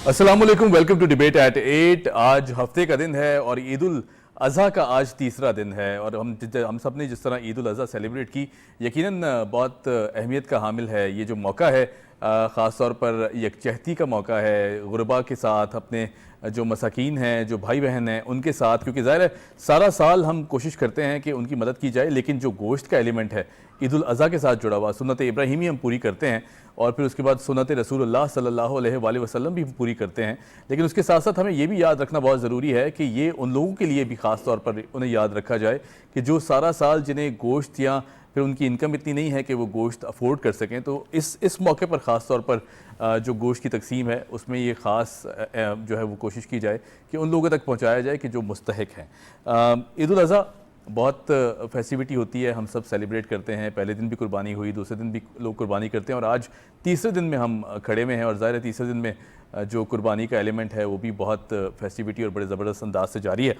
السلام علیکم، welcome to debate at 8۔ آج ہفتے کا دن ہے اور عید الاضحیٰ کا آج تیسرا دن ہے، اور ہم سب نے جس طرح عید الاضحیٰ سیلیبریٹ کی یقیناً بہت اہمیت کا حامل ہے۔ یہ جو موقع ہے خاص طور پر یکجہتی کا موقع ہے، غربا کے ساتھ، اپنے جو مساکین ہیں، جو بھائی بہن ہیں ان کے ساتھ، کیونکہ ظاہر ہے سارا سال ہم کوشش کرتے ہیں کہ ان کی مدد کی جائے، لیکن جو گوشت کا ایلیمنٹ ہے عید الاضحیٰ کے ساتھ جڑا ہوا، سنت ابراہیمی ہم پوری کرتے ہیں، اور پھر اس کے بعد سنت رسول اللہ صلی اللہ علیہ وآلہ وسلم بھی پوری کرتے ہیں۔ لیکن اس کے ساتھ ساتھ ہمیں یہ بھی یاد رکھنا بہت ضروری ہے کہ یہ ان لوگوں کے لیے بھی خاص طور پر انہیں یاد رکھا جائے کہ جو سارا سال جنہیں گوشت یا پھر ان کی انکم اتنی نہیں ہے کہ وہ گوشت افورڈ کر سکیں، تو اس موقع پر خاص طور پر جو گوشت کی تقسیم ہے اس میں یہ خاص جو ہے وہ کوشش کی جائے کہ ان لوگوں تک پہنچایا جائے کہ جو مستحق ہیں۔ عید الاضحیٰ بہت فیسٹیوٹی ہوتی ہے، ہم سب سیلیبریٹ کرتے ہیں۔ پہلے دن بھی قربانی ہوئی، دوسرے دن بھی لوگ قربانی کرتے ہیں، اور آج تیسرے دن میں ہم کھڑے میں ہیں، اور ظاہر ہے تیسرے دن میں جو قربانی کا ایلیمنٹ ہے وہ بھی بہت فیسٹیوٹی اور بڑے زبردست انداز سے جاری ہے۔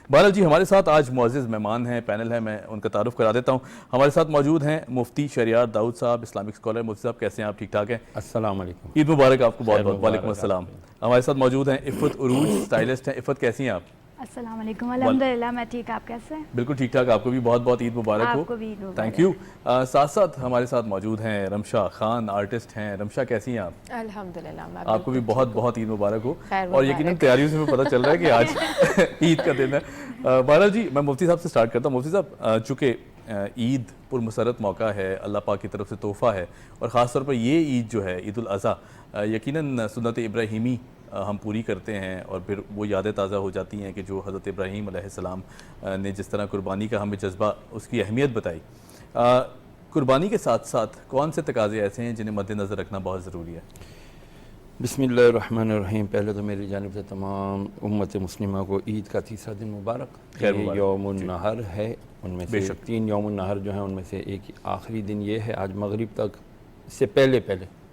بہرحال جی، ہمارے ساتھ آج معزز مہمان ہیں، پینل ہے، میں ان کا تعارف کرا دیتا ہوں۔ ہمارے ساتھ موجود ہیں مفتی شہریار داؤد صاحب، اسلامک اسکالر۔ مفتی صاحب کیسے ہیں آپ؟ ٹھیک ٹھاک ہیں؟ السلام علیکم، عید مبارک آپ کو بہت بہت۔ وعلیکم السلام۔ ہمارے ساتھ موجود ہیں عفت عروج، اسٹائلسٹ ہیں۔ عفت کیسی ہیں آپ؟ السلام علیکم، الحمدللہ میں ٹھیک، آپ کیسے ہیں؟ بالکل ٹھیک ٹھاک، آپ کو بھی بہت بہت عید مبارک ہو۔ آپ کو بھی عید مبارک۔ Thank you. ساتھ ساتھ ہمارے ساتھ موجود ہیں رمشا خان، آرٹسٹ ہیں۔ رمشا کیسی ہیں آپ؟ الحمدللہ میں آپ کو بھی بہت بہت عید مبارک ہو، خیر اور یقیناً تیاریوں سے ہمیں پتہ چل رہا ہے کہ آج عید کا دن ہے۔ بہرحال جی، میں مفتی صاحب سے سٹارٹ کرتا ہوں۔ مفتی صاحب، چونکہ عید پرمسرت موقع ہے، اللہ پاک کی طرف سے تحفہ ہے، اور خاص طور پر یہ عید جو ہے عید الاضحیٰ یقیناً سنت ابراہیمی ہم پوری کرتے ہیں، اور پھر وہ یادیں تازہ ہو جاتی ہیں کہ جو حضرت ابراہیم علیہ السلام نے جس طرح قربانی کا ہمیں جذبہ، اس کی اہمیت بتائی۔ قربانی کے ساتھ ساتھ کون سے تقاضے ایسے ہیں جنہیں مد نظر رکھنا بہت ضروری ہے؟ بسم اللہ الرحمن الرحیم۔ پہلے تو میری جانب سے تمام امت مسلمہ کو عید کا تیسرا دن مبارک۔ خیر یہ مبارک یوم النحر ہے، ان میں بے سے شک 3 یوم النحر جو ہیں ان میں سے ایک آخری دن یہ ہے، آج مغرب تک اس سے پہلے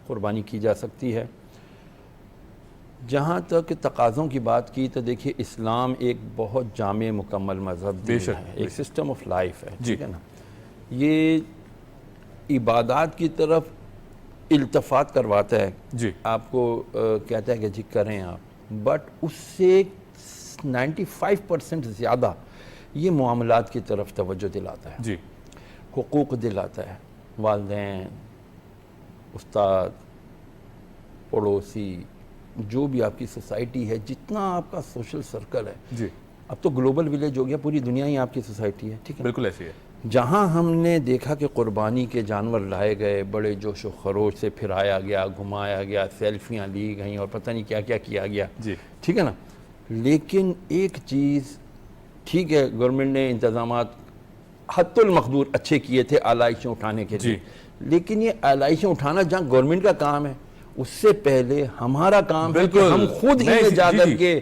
قربانی کی جا سکتی ہے۔ جہاں تک تقاضوں کی بات کی تو دیکھیے، اسلام ایک بہت جامع مکمل مذہب دین ہے، ایک سسٹم آف لائف ہے، ٹھیک ہے نا۔ یہ عبادات کی طرف التفات کرواتا ہے، جی، آپ کو کہتا ہے کہ جی کریں آپ، بٹ اس سے 95% زیادہ یہ معاملات کی طرف توجہ دلاتا ہے، جی، حقوق دلاتا ہے، والدین، استاد، پڑوسی، جو بھی آپ کی سوسائٹی ہے، جتنا آپ کا سوشل سرکل ہے، جی، اب تو گلوبل ویلیج ہو گیا، پوری دنیا ہی آپ کی سوسائٹی ہے، ٹھیک ہے۔ بالکل ایسی ہے۔ جہاں ہم نے دیکھا کہ قربانی کے جانور لائے گئے، بڑے جوش و خروش سے پھرایا گیا، گھمایا گیا، سیلفیاں لی گئیں، اور پتہ نہیں کیا کیا کیا گیا، جی، ٹھیک ہے نا۔ لیکن ایک چیز ٹھیک ہے، گورنمنٹ نے انتظامات حد المقدور اچھے کیے تھے آلائشیں اٹھانے کے لیے، لیکن یہ آلائشیں اٹھانا جہاں گورنمنٹ کا کام ہے، اس سے پہلے ہمارا کام ہے کہ ہم خود ہی جا کر کے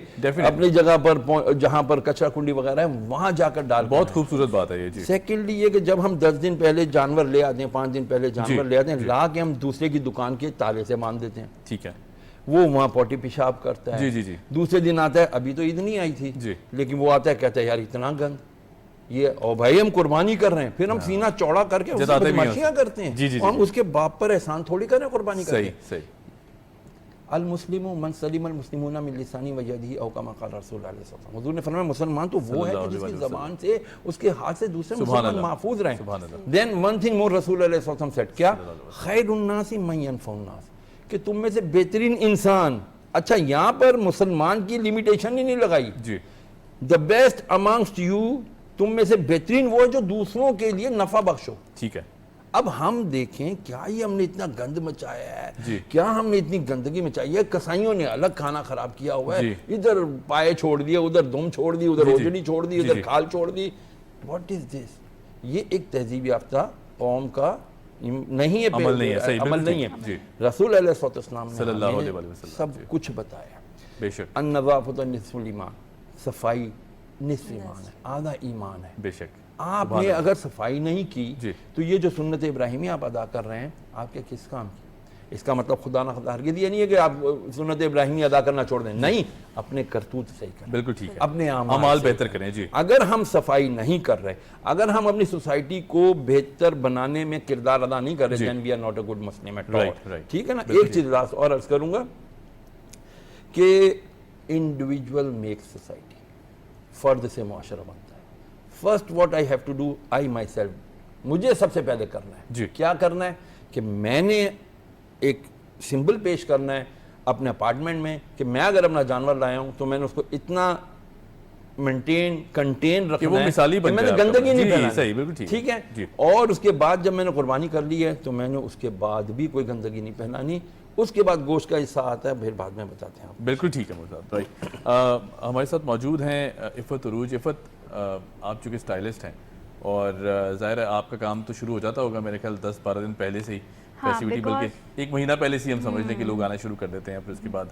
اپنی جگہ پر جہاں پر کچرا کنڈی وغیرہ ہے وہاں جا کر ڈال۔ بہت خوبصورت بات ہے یہ جی۔ سیکنڈلی یہ کہ جب ہم 10 دن پہلے جانور لے آتے ہیں، 5 دن پہلے جانور لے آتے ہیں، لا کے ہم دوسرے کی دکان کے تالے سے باندھ دیتے ہیں، ٹھیک ہے، وہ وہاں پوٹی پیشاب کرتا ہے، جی جی جی، دوسرے دن آتا ہے، ابھی تو عید نہیں آئی تھی لیکن وہ آتا ہے کہتا ہے یار اتنا گند یہ، اور بھائی ہم قربانی کر رہے ہیں، پھر ہم سینہ چوڑا کر کے بدماشیاں کرتے ہیں، ہم اس کے باپ پر احسان تھوڑی کر رہے ہیں قربانی کر کے۔ صحیح۔ المسلم من سلم المسلمون من لسانه ویدہ او کما قال رسول اللہ صلی اللہ علیہ وسلم۔ حضور نے فرمایا مسلمان تو وہ ہے کہ جس کی زبان سے، اس کے ہاتھ سے دوسرے مسلمان محفوظ رہیں۔ then one thing more رسول اللہ صلی اللہ علیہ وسلم said، کیا؟ خیر الناس من ينفع الناس، کہ تم میں سے بہترین انسان، اچھا یہاں پر مسلمان کی لیمیٹیشن ہی نہیں لگائی، the best amongst you، تم میں سے بہترین وہ ہے جو دوسروں کے لیے نفع بخشو، ٹھیک ہے۔ اب ہم دیکھیں کیا یہ ہم نے اتنا گند مچایا ہے، کیا ہم نے اتنی گندگی مچائی ہے، کسائیوں نے الگ کھانا خراب کیا ہوا ہے، ادھر پائے چھوڑ دیا، ادھر دم چھوڑ دی، ادھر اوجڑی چھوڑ دی، ادھر کھال چھوڑ دی۔ واٹ از دس؟ یہ ایک تہذیب یافتہ قوم کا نہیں ہے، عمل نہیں ہے۔ رسول علیہ السلام نے سب کچھ بتایا، بے شک، النظافۃ نصف الایمان، صفائی نصف ایمان ہے، آدھا ایمان ہے، بے شک۔ آپ نے اگر صفائی نہیں کی تو یہ جو سنت ابراہیمی آپ ادا کر رہے ہیں آپ کے کس کام کی؟ اس کا مطلب خدا نہ خدا ہرگز یہ نہیں ہے کہ آپ سنت ابراہیمی ادا کرنا چھوڑ دیں، نہیں، اپنے کرتوت صحیح کریں، بالکل ٹھیک ہے، اپنے اعمال بہتر کریں۔ جی، اگر ہم صفائی نہیں کر رہے، اگر ہم اپنی سوسائٹی کو بہتر بنانے میں کردار ادا نہیں کر رہے، then we are not a good Muslim at all، ٹھیک ہے نا۔ ایک چیز اور عرض کروں گا کہ انڈیویجول میک سوسائٹی، فرد سے معاشرہ بنتا ہے. First what I have to do, I myself, مجھے سب سے پہلے کرنا ہے. جی. کیا کرنا ہے کہ میں نے ایک سمبل پیش کرنا ہے اپنے اپارٹمنٹ میں کہ میں اگر اپنا جانور لایا ہوں تو میں نے اس کو اتنا مینٹین کنٹین رکھنا ہے کہ میں نے گندگی نہیں پھیلانی. ٹھیک ہے. اور اس کے بعد جب میں نے قربانی کر لی ہے تو میں نے اس کے بعد بھی کوئی گندگی نہیں پھیلانی. اس کے بعد گوشت کا حصہ آتا ہے، پھر بعد میں بتاتے ہیں. بالکل ٹھیک ہے مرزا بھائی. ہمارے ساتھ موجود ہیں عفت عروج. عفت، آپ چونکہ اسٹائلسٹ ہیں اور ظاہر ہے آپ کا کام تو شروع ہو جاتا ہوگا میرے خیال 10-12 دن پہلے سے ہی فیسٹیوٹی، بلکہ 1 مہینہ پہلے سے ہم سمجھ لیں کہ لوگ آنا شروع کر دیتے ہیں، پھر اس کے بعد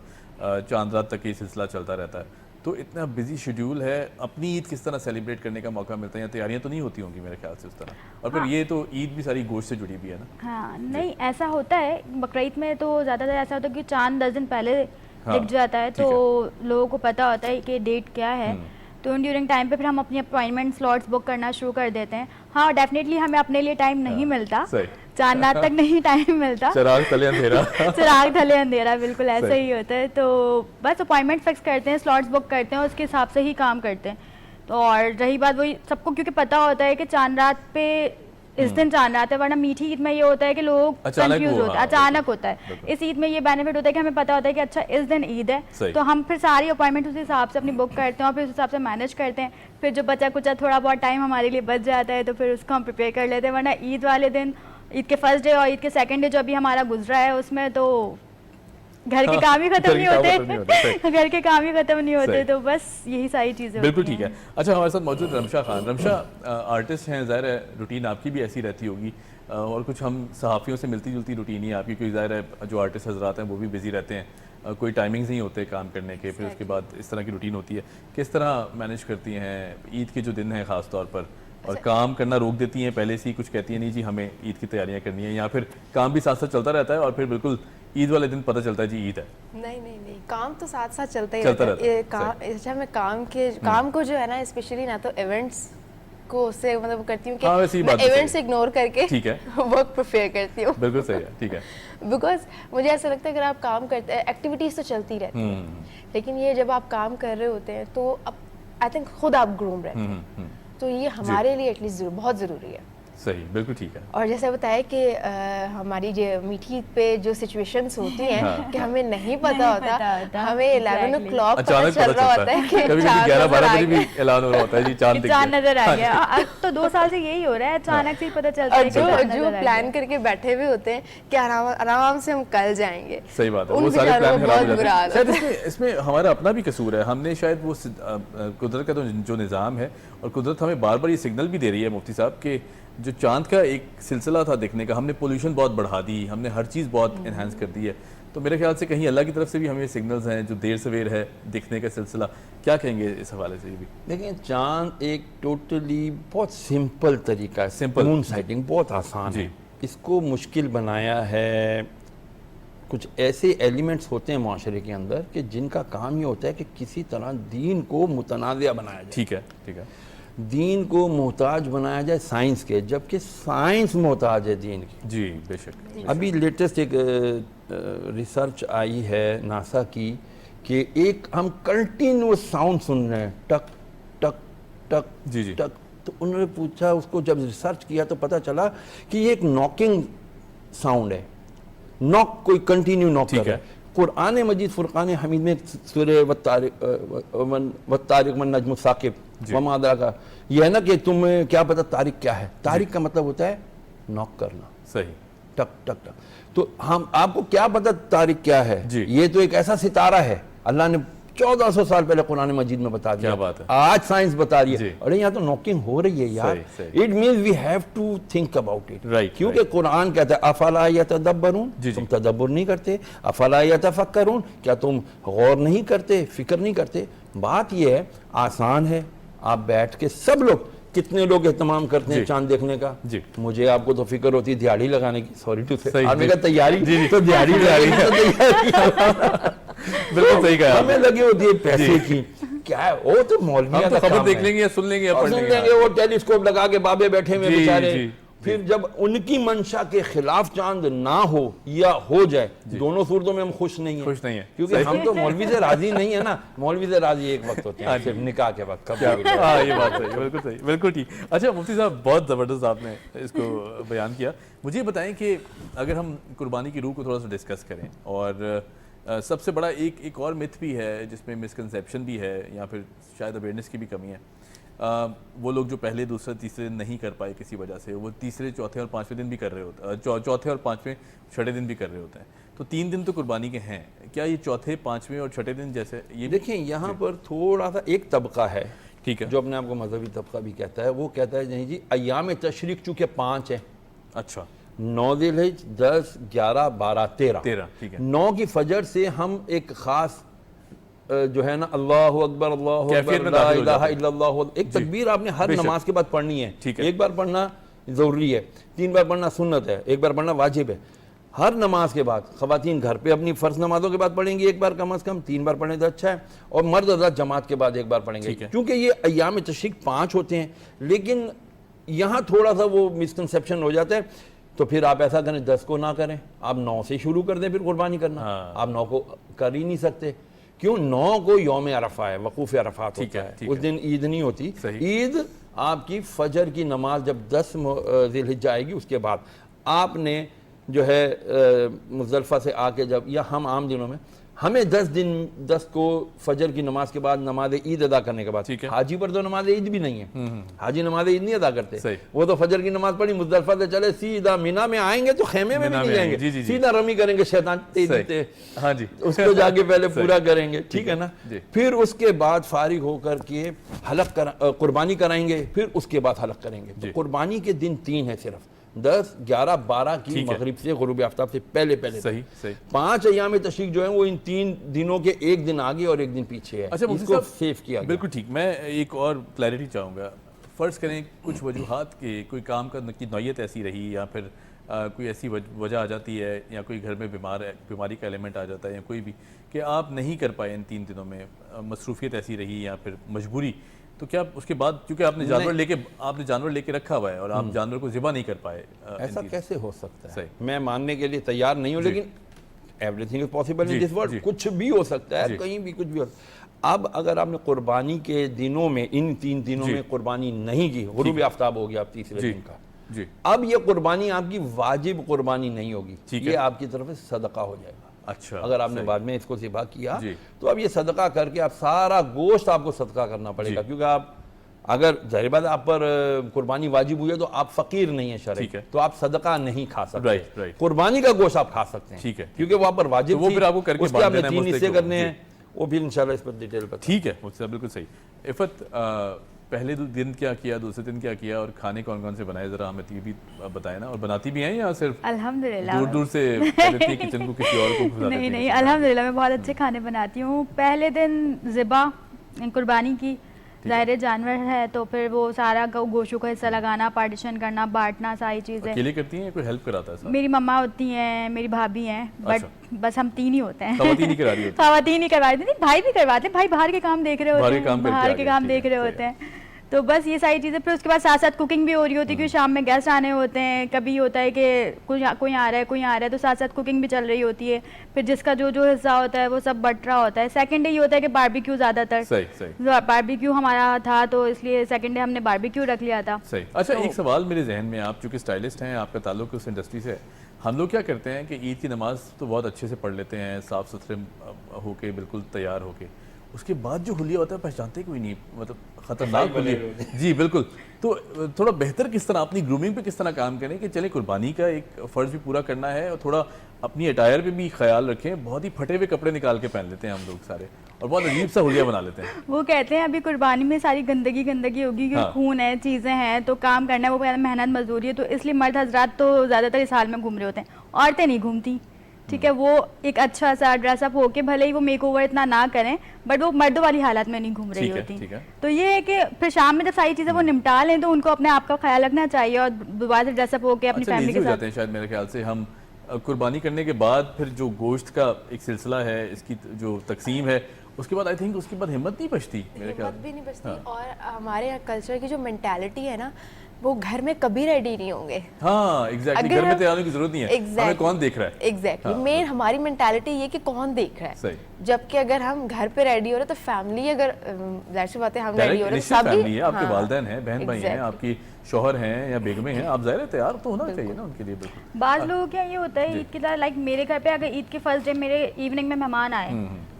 چاند رات تک یہ سلسلہ چلتا رہتا ہے. تو اتنا بزی شیڈیول ہے، اپنی عید کس طرح سیلیبریٹ کرنے کا موقع ملتا ہے؟ یا تیاریاں تو نہیں ہوتی ہوں گی میرے خیال سے اس طرح؟ اور پھر یہ تو عید بھی ساری گوشت سے جڑی بھی ہے نا. ہاں نہیں ایسا ہوتا ہے، بقرعید میں تو زیادہ تر ایسا ہوتا ہے کہ چاند 10 دن پہلے دکھ جاتا ہے تو لوگوں کو پتہ ہوتا ہے کہ ڈیٹ کیا ہے. تو ڈیورنگ ٹائم پہ پھر ہم اپنی اپوائنٹمنٹ سلاٹس بک کرنا شروع کر دیتے ہیں. ہاں ڈیفینیٹلی ہمیں اپنے لیے ٹائم نہیں ملتا، چاند رات تک نہیں ٹائم ملتا، چراغ تلے اندھیرا. چراغ تلے اندھیرا، بالکل ایسا ہی ہوتا ہے. تو بس اپوائنٹمنٹ فکس کرتے ہیں، سلاٹس بک کرتے ہیں، اس کے حساب سے ہی کام کرتے ہیں. تو اور رہی بات وہی سب کو کیونکہ پتہ ہوتا ہے کہ چاند رات پہ اس دن چاند رات ہے، ورنہ میٹھی عید میں یہ ہوتا ہے کہ لوگ کنفیوز ہوتے ہیں، اچانک ہوتا ہے. اس عید میں یہ بینیفٹ ہوتا ہے کہ ہمیں پتہ ہوتا ہے کہ اچھا اس دن عید ہے، تو ہم پھر ساری اپوائنٹمنٹ اس حساب سے اپنی بک کرتے ہیں اور پھر اس حساب سے مینیج کرتے ہیں. پھر جو بچا کچا تھوڑا بہت ٹائم ہمارے لیے بچ جاتا ہے تو پھر اس کو ہم پریپیئر کر لیتے ہیں. ورنہ عید والے دن، عید کے فرسٹ ڈے اور عید کے سیکنڈ ڈے جو ابھی ہمارا گزرا ہے، اس میں تو گھر کے کام ہی ختم نہیں ہوتے، گھر کے کام ہی ختم نہیں ہوتے. تو بس یہی ساری چیزیں. بالکل ٹھیک ہے. اچھا ہمارے ساتھ موجود رمشا خان. رمشا آرٹسٹ ہیں، ظاہر ہے روٹین آپ کی بھی ایسی رہتی ہوگی اور کچھ ہم صحافیوں سے ملتی جلتی روٹین ہی آپ کی، کیونکہ ظاہر ہے جو آرٹسٹ حضرات ہیں وہ بھی بزی رہتے ہیں، کوئی ٹائمنگز نہیں ہوتے کام کرنے کے. پھر اس کے بعد اس طرح کی روٹین ہوتی ہے. کس طرح مینیج کرتی ہیں عید کے جو دن ہیں خاص طور پر، اور کام کرنا روک دیتی ہیں پہلے سے ہی، کچھ کہتی ہیں نہیں جی ہمیں عید کی تیاریاں کرنی ہیں، یا پھر کام بھی ساتھ ساتھ چلتا رہتا ہے اور پھر بالکل عید والے دن پتہ چلتا ہے جی عید ہے؟ نہیں کام تو ساتھ ساتھ چلتا ہی رہتا ہے. میں کام کو جو ہے نا اسپیشلی نہ تو ایونٹس کو سے مطلب کرتی ہوں کہ میں ایونٹس اگنور کر کے ورک پریفیئر کرتی ہوں. بالکل صحیح ہے. ٹھیک ہے. بیکاز مجھے ایسا لگتا ہے اگر آپ کام کرتے ہیں، ایکٹیویٹیز تو چلتی رہتی ہیں، لیکن یہ جب آپ کام کر رہے ہوتے ہیں تو آئی تھنک خود آپ گروم رہتے ہیں. تو یہ ہمارے لیے ایٹ لیسٹ بہت ضروری ہے. صحیح، بالکل ٹھیک ہے. اور جیسے بتایا کہ ہماری جو میٹھی عید پہ جو سچویشنز ہوتی ہیں کہ ہمیں نہیں پتہ ہوتا، ہمیں 11 o'clock پتہ چل رہا ہوتا ہے کہ 11-12 بجے بھی اعلان ہو رہا ہوتا ہے جی چاند نظر آ گیا. اب تو 2 سال سے یہی ہو رہا ہے، اچانک سے پتہ چلتا ہے. جو پلان کر کے بیٹھے ہوئے ہوتے ہیں کہ آرام سے ہم کل جائیں گے. صحیح بات ہے. وہ سارے پلان خراب ہو جاتے ہیں. شاید اس میں ہمارا اپنا بھی قصور ہے. ہم نے شاید وہ قدرت کا جو نظام ہے، اور قدرت ہمیں بار بار یہ سگنل بھی دے رہی ہے مفتی صاحب کہ جو چاند کا ایک سلسلہ تھا دیکھنے کا، ہم نے پولوشن بہت بڑھا دی، ہم نے ہر چیز بہت انہینس کر دی ہے. تو میرے خیال سے کہیں اللہ کی طرف سے بھی ہمیں سگنلز ہیں جو دیر سویر ہے دیکھنے کا سلسلہ. کیا کہیں گے اس حوالے سے؟ بھی دیکھیں چاند ایک ٹوٹلی بہت سمپل طریقہ ہے. سمپل مون سائٹنگ بہت آسان ہے. اس کو مشکل بنایا ہے کچھ ایسے ایلیمنٹس ہوتے ہیں معاشرے کے اندر کہ جن کا کام یہ ہوتا ہے کہ کسی طرح دین کو متنازع بنایا جائے. ٹھیک ہے. ٹھیک ہے. دین کو محتاج بنایا جائے سائنس کے، جبکہ سائنس محتاج ہے دین کی. جی بے شک. ابھی لیٹسٹ ایک ریسرچ آئی ہے ناسا کی کہ ایک ہم کنٹینیوس ساؤنڈ سن رہے ہیں، ٹک ٹک ٹک جی ٹک. تو انہوں نے پوچھا اس کو، جب ریسرچ کیا تو پتہ چلا کہ یہ ایک ناکنگ ساؤنڈ ہے. ناک، کوئی کنٹینیو ناک کر رہا ہے. قرآن مجید فرقان حمید میں سورہ والطارق والنجم الثاقب وما ادراک، یہ ہے نا کہ تمہیں کیا پتہ طارق کیا ہے. طارق کا مطلب ہوتا ہے ناک کرنا. صحیح. ٹک ٹک ٹک. تو ہم آپ کو کیا پتہ طارق کیا ہے؟ یہ تو ایک ایسا ستارہ ہے، اللہ نے 1400 سال پہلے قرآن مجید میں بتا دیا. آج سائنس بتا رہی ہے. ارے یہاں تو نوکنگ ہو رہی ہے یار. It means we have to think about it. کیونکہ قرآن کہتا ہے افلا یتدبرون، تم تدبر نہیں کرتے. افلا یتفکرون، کیا تم غور نہیں کرتے، فکر نہیں کرتے. بات یہ ہے آسان ہے، آپ بیٹھ کے سب لوگ، کتنے لوگ اہتمام کرتے ہیں چاند دیکھنے کا. مجھے آپ کو تو فکر ہوتی ہے دیہڑی لگانے کی. سوری ٹو سے آپ نے کہا تیاری، تو دیہڑی بالکل صحیح کہا. ہمیں لگی ہوتی ہے پیسے کی. کیا ہے وہ تو مولویوں کا خبر دیکھ لیں گے یا سن لیں گے یا پڑھ لیں گے. وہ ٹیلیسکوپ لگا کے بابے بیٹھے ہوئے بیچارے، پھر جب ان کی منشا کے خلاف چاند نہ ہو یا ہو جائے، دونوں صورتوں میں ہم خوش نہیں ہیں کیونکہ ہم تو مولوی سے راضی نہیں ہے نا، مولوی سے راضی ایک وقت ہوتے ہیں صرف نکاح کے وقت. یہ بات صحیح، بالکل صحیح، بالکل ٹھیک. اچھا مفتی صاحب بہت زبردست آپ نے اس کو بیان کیا. مجھے بتائیں کہ اگر ہم قربانی کی روح کو تھوڑا سا ڈسکس کریں، اور سب سے بڑا ایک اور متھ بھی ہے جس میں مسکنسیپشن بھی ہے یا پھر شاید اویئرنیس کی بھی کمی ہے. وہ لوگ جو پہلے دوسرے تیسرے دن نہیں کر پائے کسی وجہ سے، وہ تیسرے چوتھے اور پانچویں دن بھی کر رہے ہوتے ہیں، چوتھے اور پانچویں چھٹے دن بھی کر رہے ہوتے ہیں. تو 3 دن تو قربانی کے ہیں، کیا یہ چوتھے پانچویں اور چھٹے دن جیسے یہ دیکھیں یہاں پر تھوڑا سا ایک طبقہ ہے، ٹھیک ہے، جو اپنے آپ کو مذہبی طبقہ بھی کہتا ہے، وہ کہتا ہے نہیں جی ایام تشریق چونکہ 5 ہیں، اچھا 9 ذی الحج 10 11 12 13 ٹھیک ہے، 9 کی فجر سے ہم ایک خاص جو ہے نا اللہ اکبر اللہ اکبر لا الہ الا اللہ، ایک تکبیر آپ نے ہر نماز کے بعد پڑھنی ہے. ایک بار پڑھنا ضروری ہے، 3 بار پڑھنا سنت ہے، ایک بار پڑھنا واجب ہے. ہر نماز کے بعد خواتین گھر پہ اپنی فرض نمازوں کے بعد پڑھیں گی ایک بار کم از کم، 3 بار پڑھنے تو اچھا ہے، اور مرد حضرات جماعت کے بعد ایک بار پڑھیں گے. کیونکہ یہ ایام تشریق 5 ہوتے ہیں، لیکن یہاں تھوڑا سا وہ مسکنسیپشن ہو جاتا ہے. تو پھر آپ ایسا کریں 10 کو نہ کریں، آپ 9 سے شروع کر دیں پھر قربانی کرنا. آپ 9 کو کر ہی نہیں سکتے، کیوں؟ 9 کو یوم عرفہ ہے، وقوف عرفات ہوتا ہے، اس دن عید نہیں ہوتی. عید آپ کی فجر کی نماز جب 10 ذی الحجہ آئے گی اس کے بعد آپ نے جو ہے مزدلفہ سے آ کے جب، یا ہم عام دنوں میں ہمیں 10 کو فجر کی نماز کے بعد نماز عید ادا کرنے کے بعد، حاجی پر تو نماز عید بھی نہیں ہے، حاجی نماز عید نہیں ادا کرتے، وہ تو فجر کی نماز پڑھی مزدلفہ سے چلے سیدھا مینا میں آئیں گے تو خیمے میں نہیں جائیں گے، سیدھا رمی کریں گے شیطان تیزی اس کو جا کے پہلے پورا کریں گے، ٹھیک ہے نا. پھر اس کے بعد فارغ ہو کر کے حلق قربانی کرائیں گے، پھر اس کے بعد حلق کریں گے. قربانی کے دن 3 ہیں صرف، 10 11 12 کی مغرب سے غروب آفتاب سے پہلے 5 ایام تشریق جو ہیں وہ ان 3 دنوں کے ایک دن آگے اور ایک دن پیچھے ہے. اچھا اس کو سیف کیا گیا. بالکل ٹھیک. میں ایک اور کلیئرٹی چاہوں گا. فرض کریں کچھ وجوہات کے کوئی کام کی نوعیت ایسی رہی، یا پھر کوئی ایسی وجہ آ جاتی ہے، یا کوئی گھر میں بیماری کا ایلیمنٹ آ جاتا ہے، یا کوئی بھی کہ آپ نہیں کر پائے ان 3 دنوں میں، مصروفیت ایسی رہی یا پھر مجبوری، تو کیا اس کے بعد کیونکہ آپ نے جانور لے کے رکھا ہوا ہے اور آپ جانور کو ذبح نہیں کر پائے، ایسا کیسے ہو سکتا ہے؟ میں ماننے کے لیے تیار نہیں ہوں، لیکن every is possible in this world, کچھ بھی ہو سکتا ہے، کہیں بھی کچھ بھی ہو سکتا ہے. اب اگر آپ نے قربانی کے دنوں میں ان 3 دنوں میں قربانی نہیں کی، غروب آفتاب ہو گیا آپ تیسرے دن کا، اب یہ قربانی آپ کی واجب قربانی نہیں ہوگی، یہ آپ کی طرف سے صدقہ ہو جائے گا. اچھا اگر آپ نے بعد میں اس کو ذبح کیا تو اب یہ صدقہ کر کے آپ سارا گوشت آپ کو صدقہ کرنا پڑے گا، کیونکہ آپ اگر ظاہر بات آپ پر قربانی واجب ہوئی ہے تو آپ فقیر نہیں ہیں شرعی، تو آپ صدقہ نہیں کھا سکتے. قربانی کا گوشت آپ کھا سکتے ہیں کیونکہ وہ آپ پر واجب تھی، اس کے آپ نے 3 حصے کرنے ہیں، وہ بھی انشاءاللہ اس پر ڈیٹیل پر. ٹھیک ہے بالکل صحیح. عفت پہلے دن کیا کیا، دوسرے دن کیا کیا، اور کھانے کون سے بنائے، ذرا ہمیں یہ بھی بتائیں نا. اور بناتی بھی ہیں یا صرف الحمدللہ دور سے کچن کو کسی اور کو؟ نہیں الحمدللہ میں بہت اچھے کھانے بناتی ہوں. پہلے دن ذبح قربانی کی، ظاہر جانور ہے تو پھر وہ سارا گوشتوں کا حصہ لگانا، پارٹیشن کرنا، بانٹنا، ساری چیزیں اکیلے کرتی ہیں، کوئی ہیلپ کراتا ہے؟ میری مما ہوتی ہیں، میری بھابھی ہیں، بٹ بس ہم 3 ہی ہوتے ہیں. خواتین ہی کرا رہی ہوتی ہیں؟ خواتین ہی کروا رہی ہیں، بھائی بھی کرواتے ہیں، بھائی باہر کے کام دیکھ رہے ہوتے ہیں، تو بس یہ ساری چیزیں. پھر اس کے بعد ساتھ ساتھ کوکنگ بھی ہو رہی ہوتی ہے، کیونکہ شام میں گیسٹ آنے ہوتے ہیں، کبھی ہوتا ہے کہ کوئی آ رہا ہے تو ساتھ ساتھ کوکنگ بھی چل رہی ہوتی ہے. پھر جس کا جو حصہ ہوتا ہے وہ سب بٹ رہا ہوتا ہے. سیکنڈ ڈے یہ ہوتا ہے کہ باربیکیو، زیادہ تر باربیکیو ہمارا تھا تو اس لیے سیکنڈ ڈے ہم نے باربیکیو رکھ لیا تھا. اچھا ایک سوال میرے ذہن میں، آپ چونکہ اسٹائلسٹ ہیں، آپ کا تعلق اس انڈسٹری سے ہے، ہم لوگ کیا کرتے ہیں کہ عید کی نماز تو بہت اچھے سے پڑھ لیتے ہیں، صاف ستھرے ہو کے، بالکل تیار ہو کے، اس کے بعد جو حلیہ ہوتا ہے پہچانتے کوئی نہیں، مطلب خطرناک حلیہ. جی بالکل. تو تھوڑا بہتر کس طرح اپنی گرومنگ پہ کس طرح کام کریں کہ چلیں قربانی کا ایک فرض بھی پورا کرنا ہے، اور تھوڑا اپنی اٹائر پہ بھی خیال رکھیں. بہت ہی پھٹے ہوئے کپڑے نکال کے پہن لیتے ہیں ہم لوگ سارے، اور بہت عجیب سا حلیہ بنا لیتے ہیں. وہ کہتے ہیں ابھی قربانی میں ساری گندگی ہوگی، کیونکہ خون ہے، چیزیں ہیں، تو کام کرنا ہے، وہ محنت مزدوری ہے، تو اس لیے مرد حضرات تو زیادہ تر اس حال میں گھوم رہے ہوتے ہیں، عورتیں نہیں گھومتی. ٹھیک ہے، وہ ایک اچھا سا ڈریس اپ ہو کے، بھلے ہی وہ میک اوور اتنا نہ کریں، بٹ وہ مردوں والی حالات میں نہیں گھوم رہی ہوتی. تو یہ ہے کہ پھر شام میں جب ساری چیزیں وہ نمٹا لیں تو ان کو اپنے آپ کا خیال رکھنا چاہیے، اور دوبارہ سے ڈریس اپ ہو کے اپنی فیملی کے ساتھ. شاید میرے خیال سے ہم قربانی کرنے کے بعد پھر جو گوشت کا ایک سلسلہ ہے، اس کی جو تقسیم ہے، اس کے بعد آئی تھنک اس کے بعد ہمت نہیں بچتی، میرے خیال ہمت بھی نہیں بچتی. اور ہمارے کلچر کی جو مینٹیلٹی ہے نا وہ گھر میں کبھی ریڈی نہیں ہوں گے. ہاں ایگزیکٹلی, گھر میں تیار ہونے کی ضرورت نہیں ہے, ہمیں کون دیکھ رہا ہے. ایگزیکٹلی, مین ہماری مینٹالٹی یہ کہ کون دیکھ رہا ہے. جبکہ اگر ہم گھر پہ ریڈی ہو رہے تو فیملی, اگر ظاہر سی بات ہے ہم ریڈی ہو رہے سب فیملی ہے, آپ کے والدین ہیں, بہن بھائی ہیں, آپ کی شوہر ہیں یا بیگمیں ہیں, آپ ظاہر ہے تیار تو ہونا چاہیے نا ان کے لیے. بالکل بعض لوگوں کے یہ ہوتا ہے عید کے لائک میرے گھر پہ اگر عید کے فرسٹ ڈے میرے ایوننگ میں مہمان آئے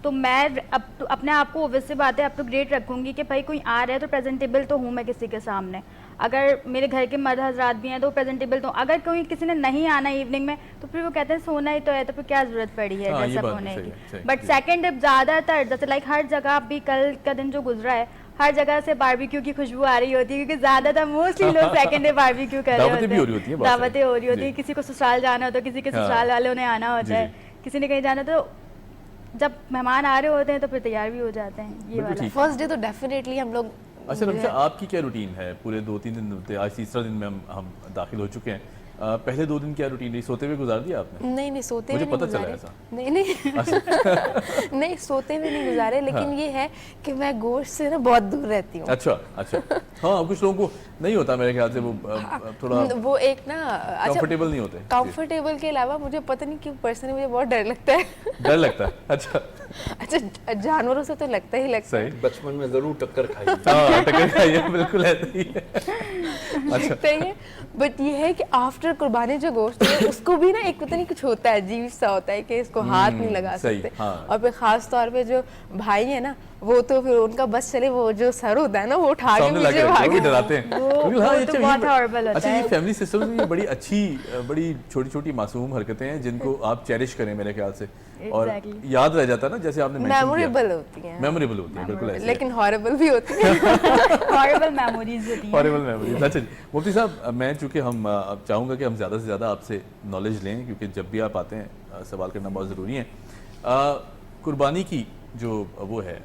تو میں اپنے آپ کو اوبویس سی بات ہے اپ ٹو گریٹ رکھوں گی کہ بھائی کوئی آ رہا ہے تو پریزنٹیبل تو ہوں میں کسی کے سامنے. اگر میرے گھر کے مرد حضرات بھی ہیں تو پریزنٹیبل تو, اگر کوئی کسی نے نہیں آنا ایوننگ میں تو پھر وہ کہتے ہیں سونا ہی تو ہے تو پھر کیا ضرورت پڑی ہے ڈریس اپ ہونے کی. بٹ سیکنڈ زیادہ تر جیسے لائک ہر جگہ بھی کل کا دن جو گزرا ہے ہر جگہ سے باربیکیو کی خوشبو آ رہی ہوتی ہے کیونکہ زیادہ تر موسٹلی لوگ سیکنڈ ڈے باربیکیو کر رہے ہوتے ہیں, دعوتیں ہو رہی ہوتی ہیں, کسی کو سسرال جانا ہوتا ہے, کسی کے سسرال والوں نے آنا ہوتا ہے, کسی نے کہیں جانا, تو جب مہمان آ رہے ہوتے ہیں تو پھر تیار بھی ہو جاتے ہیں. یہ والا فرسٹ ڈے تو ڈیفینیٹلی ہم لوگ. اچھا رمشا, آپ کی کیا روٹین ہے پورے 2-3 دن, آج تیسرا دن میں ہم داخل ہو چکے ہیں, پہلے 2 دن کیا روٹین رہی, سوتے ہوئے گزار دیا آپ نے؟ نہیں سوتے ہوئے مجھے پتہ چلا ایسا. نہیں سوتے ہوئے نہیں گزارے, لیکن یہ ہے کہ میں گوشت سے نا بہت دور رہتی ہوں. اچھا ہاں, کچھ لوگوں کو نہیں ہوتا میرے خیال سے, وہ تھوڑا وہ ایک نا کمفرٹیبل نہیں ہوتے. کمفرٹیبل کے علاوہ مجھے پتہ نہیں کیوں پرسنلی مجھے بہت ڈر لگتا ہے. ڈر لگتا ہے؟ اچھا جانوروں سے تو لگتا ہی لگتا ہے. بچپن میں ضرور ٹکر کھائی. ہاں ٹکر کھائی ہے, بالکل ایسا ہی ہے. بٹ یہ ہے کہ آفٹر قربانی جو گوشت ہے اس کو بھی نا ایک پتہ نہیں کچھ ہوتا ہے, عجیب سا ہوتا ہے کہ اس کو ہاتھ نہیں لگا سکتے. اور پھر خاص طور پہ جو بھائی ہیں نا وہ تو پھر ان کا بس چلے, وہ جو سر ہوتا ہے نا وہ اٹھا کے مجھے بھاگے ڈراتے ہیں. تو بہت ہاربل ہوتا اچھا ہے. یہ فیملی سسٹم میں بڑی اچھی, بڑی چھوٹی چھوٹی معصوم حرکتیں ہیں جن کو آپ چیریش کریں میرے خیال سے, اور یاد رہ جاتا ہے نا, جیسے آپ نے میموریبل ہوتی ہیں. میموریبل ہوتی ہیں بالکل ایسے, لیکن ہاربل بھی ہوتی ہیں. ہاربل میموریز ہوتی ہیں. Herbal memories. اچھا جی مفتی صاحب, میں چونکہ ہم چاہوں گا کہ ہم زیادہ سے زیادہ آپ سے نالج لیں, کیونکہ جب بھی آپ آتے ہیں سوال کرنا بہت ضروری ہے. قربانی کی جو وہ ہے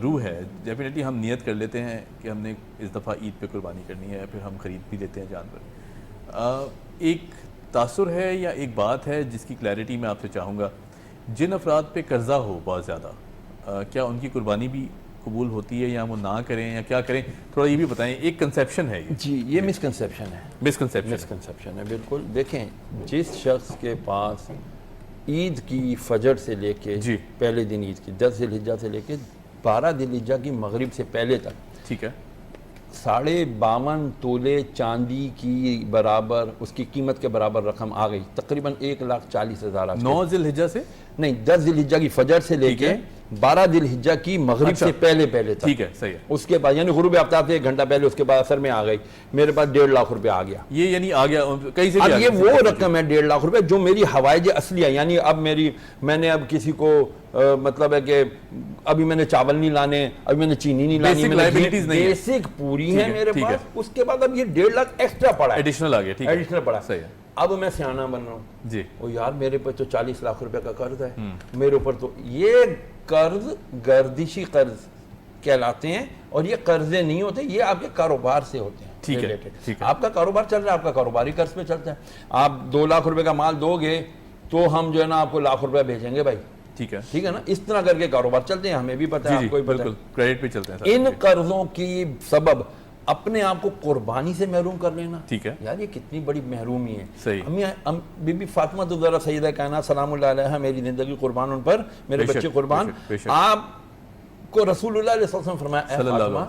روح ہے, ڈیفینیٹلی ہم نیت کر لیتے ہیں کہ ہم نے اس دفعہ عید پہ قربانی کرنی ہے, پھر ہم خرید بھی لیتے ہیں جانور. ایک تاثر ہے یا ایک بات ہے جس کی کلیئرٹی میں آپ سے چاہوں گا, جن افراد پہ قرضہ ہو بہت زیادہ, کیا ان کی قربانی بھی قبول ہوتی ہے یا وہ نہ کریں یا کیا کریں, تھوڑا یہ بھی بتائیں. ایک کنسیپشن ہے جی, یہ مسکنسیپشن ہے. مسکنسیپشن ہے بالکل. دیکھیں جس شخص کے پاس عید کی فجر سے لے کے پہلے دن عید کی 10 ذی الحجہ سے لے کے 12 ذی الحجہ کی مغرب سے پہلے تک, ٹھیک ہے, 52.5 تولے چاندی کی برابر, اس کی قیمت کے برابر رقم آ گئی, تقریباً 1,40,000. 9 ذی الحجہ سے نہیں, 10 ذی الحجہ کی فجر سے لے کے 12 ذی الحجہ کی مغرب سے پہلے تک, ٹھیک ہے, صحیح ہے. اس کے بعد یعنی غروب آفتاب سے 1 گھنٹہ پہلے اس کے بعد اثر میں آ گئی, میرے پاس 1.5 لاکھ روپے آ گیا. یہ یعنی آ گیا کہیں سے. اب یہ وہ رقم ہے 1.5 لاکھ روپے جو میری حوائج اصلی ہے. یعنی اب میں نے اب کسی کو مطلب ہے کہ ابھی میں نے چاول نہیں لانے, ابھی میں نے چینی نہیں لانی, بیسک پوری ہے میرے پاس. اس کے بعد اب یہ 1.5 لاکھ ایکسٹرا پڑا ہے, ایڈیشنل آ گیا, ٹھیک ہے, ایڈیشنل پڑا. صحیح ہے. اب میں سیانہ بن رہا ہوں جی, وہ یار میرے پہ تو 40 لاکھ روپے کا قرض ہے میرے اوپر, تو یہ قرض گردشی قرض کہلاتے ہیں, اور یہ قرضے نہیں ہوتے, یہ آپ کے کاروبار سے ہوتے ہیں. ٹھیک ہے, آپ کا کاروبار چل رہا ہے, آپ کا کاروباری قرض پہ چلتا ہے. آپ 2 لاکھ روپے کا مال دو گے تو ہم جو ہے نا آپ کو لاکھ روپے بھیجیں گے بھائی, ٹھیک ہے نا. اس طرح کر کے کاروبار چلتے ہیں, ہمیں بھی پتہ ہے, آپ کو بھی پتہ ہے, کریڈٹ پہ چلتے ہیں. ان قرضوں کی سبب اپنے آپ کو قربانی سے محروم کر لینا, ٹھیک ہے یار, یہ کتنی بڑی محرومی ہے. صحیح. بی بی فاطمہ تو ذرا سیدہ کائنات سلام اللہ علیہا, میری زندگی قربان ان پر, میرے بچے قربان, آپ کو رسول اللہ علیہ وسلم فرمایا, اے فاطمہ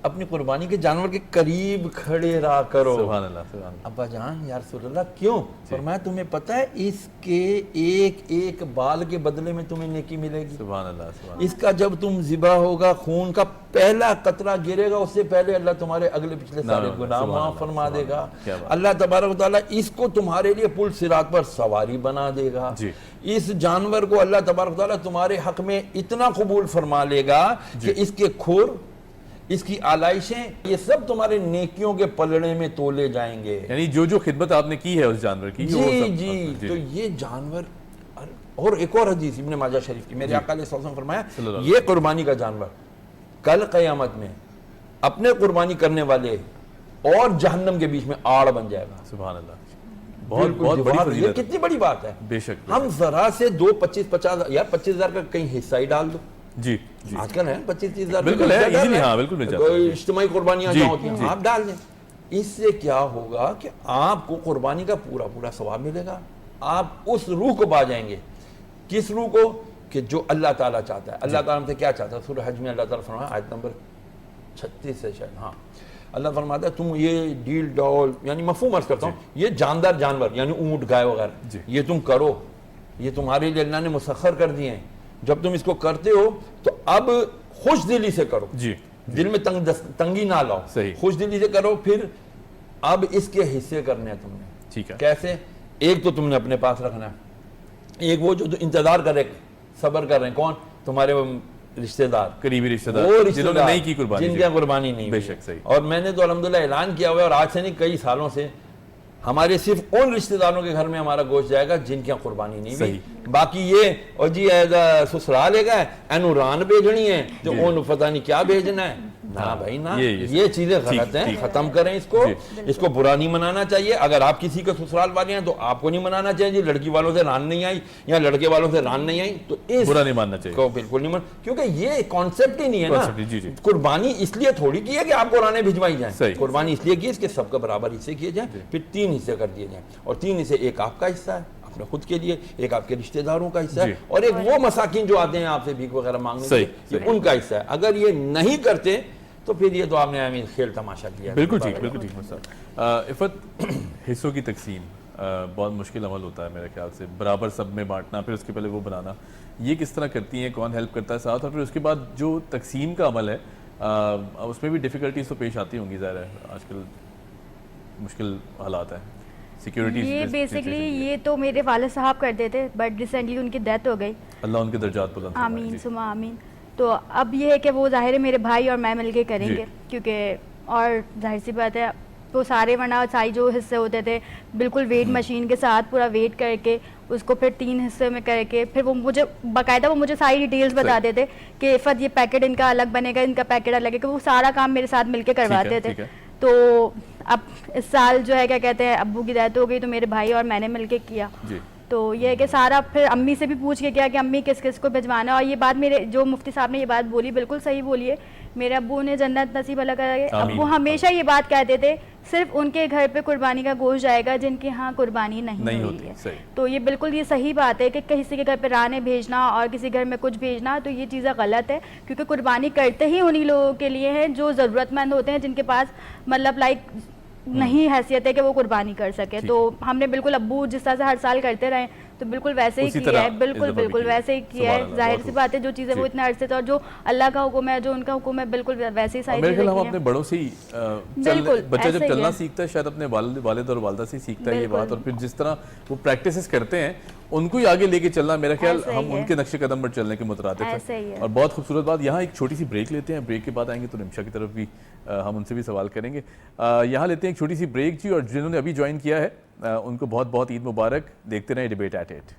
اپنی قربانی کے جانور کے قریب کھڑے رہا کرو. سبحان اللہ. ابا جان یا رسول اللہ کیوں؟ فرمایا تمہیں پتہ ہے اس کے ایک ایک بال کے بدلے میں تمہیں نیکی ملے گی. سبحان اللہ. اس کا جب تم ذبح ہوگا, خون کا پہلا قطرہ گرے گا, اس سے پہلے اللہ تمہارے اگلے پچھلے سارے گناہ معاف فرما دے گا. اللہ تبارک و تعالیٰ اس کو تمہارے لیے پل صراط پر سواری بنا دے گا. اس جانور کو اللہ تبارک و تعالیٰ تمہارے حق میں اتنا قبول فرما لے گا کہ اس کے کھور, اس کی آلائشیں, یہ سب تمہارے نیکیوں کے پلڑے میں تولے جائیں گے. یعنی جو خدمت آپ نے کی ہے اس جانور کی. جی. تو یہ جانور, اور ایک اور حدیث ابن ماجہ شریف کی, میرے آقا علیہ السلام فرمایا یہ قربانی کا جانور کل قیامت میں اپنے قربانی کرنے والے اور جہنم کے بیچ میں آڑ بن جائے گا. سبحان اللہ. بہت بڑی فضیلت, یہ کتنی بڑی بات ہے. بے شک. ہم ذرا سے 25,000 یا 25,000 کا کہیں حصہ ہی ڈال دو. جی آج کل ہے 25,000 بالکل ہے, ایزیلی, ہاں بالکل مل جاتا ہے. اجتماعی قربانیاں جہاں ہوتی ہیں آپ ڈال دیں, اس سے کیا ہوگا کہ آپ کو قربانی کا پورا پورا ثواب ملے گا, آپ اس روح کو پا جائیں گے. کس روح کو؟ کہ جو اللہ تعالیٰ چاہتا ہے. اللہ تعالیٰ ہم سے کیا چاہتا ہے؟ سورہ حج میں اللہ تعالیٰ فرمایا, آیت نمبر 36 سے شاید, ہاں, اللہ فرماتا ہے تم یہ ڈیل ڈول, یعنی مفہوم عرض کرتا ہوں, یہ جاندار جانور یعنی اونٹ گائے وغیرہ, یہ تم کرو, یہ تمہارے لیے اللہ نے مسخر کر دیے ہیں. جب تم اس کو کرتے ہو تو اب خوش دلی سے کرو, دل میں تنگی نہ لاؤ, خوش دلی سے کرو. پھر اب اس کے حصے کرنے ہیں تم نے. ٹھیک ہے, کیسے؟ ایک تو تم نے اپنے پاس رکھنا ہے, ایک وہ جو انتظار کر رہے, صبر کر رہے ہیں, کون؟ تمہارے رشتہ دار, قریبی رشتہ دار, وہ رشتہ دار نہیں کی قربانی, جن کی قربانی نہیں. بے شک صحیح. اور میں نے تو الحمدللہ اعلان کیا ہوا ہے, اور آج سے نہیں کئی سالوں سے, ہمارے صرف ان رشتہ داروں کے گھر میں ہمارا گوشت جائے گا جن کی قربانی نہیں ہوئی. باقی یہ اور جی سسرال لے گا اینو ران بھیجنی ہے, جو اون پتہ نہیں کیا بھیجنا ہے. نہ بھائی نہ, یہ چیزیں غلط ہیں, ختم کریں اس کو. اس کو برا نہیں منانا چاہیے. اگر آپ کسی کے سسرال والے ہیں تو آپ کو نہیں منانا چاہیے جی لڑکی والوں سے ران نہیں آئی یا لڑکے والوں سے ران نہیں آئی, تو اس برا نہیں ماننا چاہیے, بالکل نہیں ماننا, کیونکہ یہ کانسیپٹ ہی نہیں ہے نا. قربانی اس لیے تھوڑی کی ہے کہ آپ کو رانے بھجوائی جائیں, قربانی اس لیے کی ہے کہ سب کا برابر حصے کیے جائیں, پھر 3 حصے کر دیے جائیں, اور 3 حصے, ایک آپ کا حصہ ہے اپنے خود کے لیے, ایک آپ کے رشتہ داروں کا حصہ ہے, اور ایک وہ مساکین جو آتے ہیں آپ سے بھیک وغیرہ مانگنے, یہ ان کا حصہ ہے. اگر یہ نہیں کرتے تو پھر یہ تو آپ نے کھیل تماشا کیا. بالکل ٹھیک, بالکل ٹھیک. عفت, حصوں کی تقسیم بہت مشکل عمل ہوتا ہے میرے خیال سے, برابر سب میں بانٹنا, پھر اس کے پہلے وہ بنانا, یہ کس طرح کرتی ہیں, کون ہیلپ کرتا ہے ساتھ, اور پھر اس کے بعد جو تقسیم کا عمل ہے اس میں بھی ڈیفیکلٹیز تو پیش آتی ہوں گی, ظاہر ہے آج کل مشکل حالات ہیں, سیکیورٹی. یہ بیسکلی یہ تو میرے والد صاحب کرتے تھے, بٹ ریسنٹلی ان کی ڈیتھ ہو گئی, اللہ ان کے درجات بلند فرمائے. آمین ثم آمین. تو اب یہ ہے کہ وہ ظاہر ہے میرے بھائی اور میں مل کے کریں گے, کیونکہ اور ظاہر سی بات ہے وہ سارے ورنہ ساری جو حصے ہوتے تھے بالکل ویٹ مشین کے ساتھ پورا ویٹ کر کے اس کو پھر 3 حصے میں کر کے, پھر وہ مجھے باقاعدہ وہ مجھے ساری ڈیٹیلز بتاتے تھے کہ عفت یہ پیکٹ ان کا الگ بنے گا, ان کا پیکٹ الگ ہے, کہ وہ سارا کام میرے ساتھ مل کے کرواتے تھے. تو اب اس سال جو ہے کیا کہتے ہیں ابو کی ڈیتھ ہو گئی, تو میرے بھائی اور میں نے مل کے کیا. تو یہ ہے کہ سارا پھر امی سے بھی پوچھ کے کیا کہ امی کس کس کو بھجوانا ہے. اور یہ بات میرے جو مفتی صاحب نے یہ بات بولی بالکل صحیح بولی ہے, میرے ابو نے جنت نصیب اللہ کرے. ابو ہمیشہ یہ بات کہتے تھے صرف ان کے گھر پہ قربانی کا گوشت جائے گا جن کے ہاں قربانی نہیں ہوئی ہے. تو یہ بالکل یہ صحیح بات ہے کہ کسی کے گھر پہ رانے بھیجنا اور کسی گھر میں کچھ بھیجنا, تو یہ چیزیں غلط ہے, کیونکہ قربانی کرتے ہی انہی لوگوں کے لیے ہیں جو ضرورت مند ہوتے ہیں, جن کے پاس مطلب لائک نہیں حیثیت ہے کہ وہ قربانی کر سکے. تو ہم نے بالکل ابو جس طرح سے ہر سال کرتے رہے تو بالکل ویسے ہی کیا ہے, بالکل ویسے ہی کیا ہے. ظاہر سی بات ہے جو چیزیں وہ اتنے عرصے سے, اور جو اللہ کا حکم ہے جو ان کا حکم ہے, بالکل ویسے ہی ساری چیزیں کی ہیں. ہم اپنے بڑوں سے ہی, بچہ جب چلنا سیکھتا ہے شاید اپنے والد اور والدہ سے سیکھتا ہے یہ بات, اور پھر جس طرح وہ پریکٹسز کرتے ہیں ان کو ہی آگے لے کے چلنا, میرا خیال ہم ان کے نقش قدم پر چلنے کے مترادف ہیں. اور بہت خوبصورت بات. یہاں ایک چھوٹی سی بریک لیتے ہیں, بریک کے بعد آئیں گے تو رمشا کی طرف بھی ہم ان سے بھی سوال کریں گے. یہاں لیتے ہیں ایک چھوٹی سی بریک جی, اور جنہوں نے ابھی جوائن کیا ہے ان کو بہت بہت عید مبارک. دیکھتے رہیں debate at 8.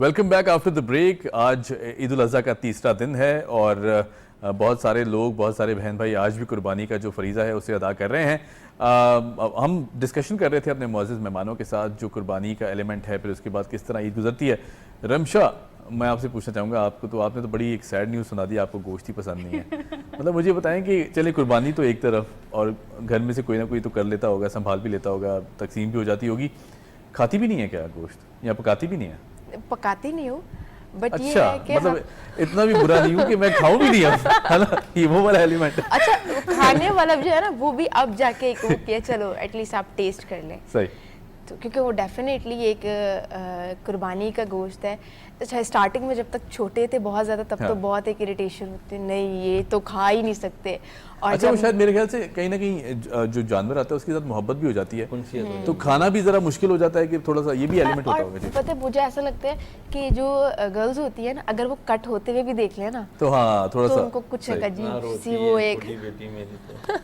Welcome back after the break. آج عید الاضحیٰ کا تیسرا دن ہے, اور بہت سارے لوگ, بہت سارے بہن بھائی آج بھی قربانی کا جو فریضہ ہے اسے ادا کر رہے ہیں. ہم ڈسکشن کر رہے تھے اپنے معزز مہمانوں کے ساتھ جو قربانی کا ایلیمنٹ ہے, پھر اس کے بعد کس طرح عید گزرتی ہے. رمشا, میں آپ سے پوچھنا چاہوں گا, آپ کو تو آپ نے تو بڑی ایک سیڈ نیوز سنا دی, آپ کو گوشت ہی پسند نہیں ہے. مطلب مجھے بتائیں کہ چلے قربانی تو ایک طرف, اور گھر میں سے کوئی نہ کوئی تو کر لیتا ہوگا, سنبھال بھی لیتا ہوگا, تقسیم بھی ہو جاتی ہوگی, کھاتی بھی نہیں ہے کیا گوشت, یا پکاتی بھی نہیں ہے؟ پکاتی نہیں ہوں, بٹ یہ ہے کہ مطلب اتنا بھی برا نہیں ہوں کہ میں کھاؤں بھی نہیں ہے نا, یہ وہ والا ایلیمنٹ. اچھا, کھانے والا جو ہے نا وہ بھی اب جا کے ایک وہ کیا چلو ایٹ لیسٹ آپ ٹیسٹ کر لیں. صحیح. تو کیونکہ وہ ڈیفینیٹلی ایک قربانی کا گوشت ہے. اچھا, اسٹارٹنگ میں جب تک چھوٹے تھے بہت زیادہ, تب تو بہت ایک اریٹیشن ہوتی, نہیں یہ تو کھا ہی نہیں سکتے. اچھا وہ شاید میرے خیال سے کہیں نہ کہیں جو جانور آتا ہے اس کے ساتھ محبت بھی ہو جاتی ہے تو کھانا بھی ذرا مشکل ہو جاتا ہے کہ تھوڑا سا یہ بھی ایلیمنٹ ہوتا ہوگا. پتہ ہے مجھے ایسا لگتا ہے کہ جو گرلز ہوتی ہے نا اگر وہ کٹ ہوتے ہوئے بھی دیکھ لیں نا تو ہاں تھوڑا سا ان کو کچھ ایک عجیب سی وہ ایک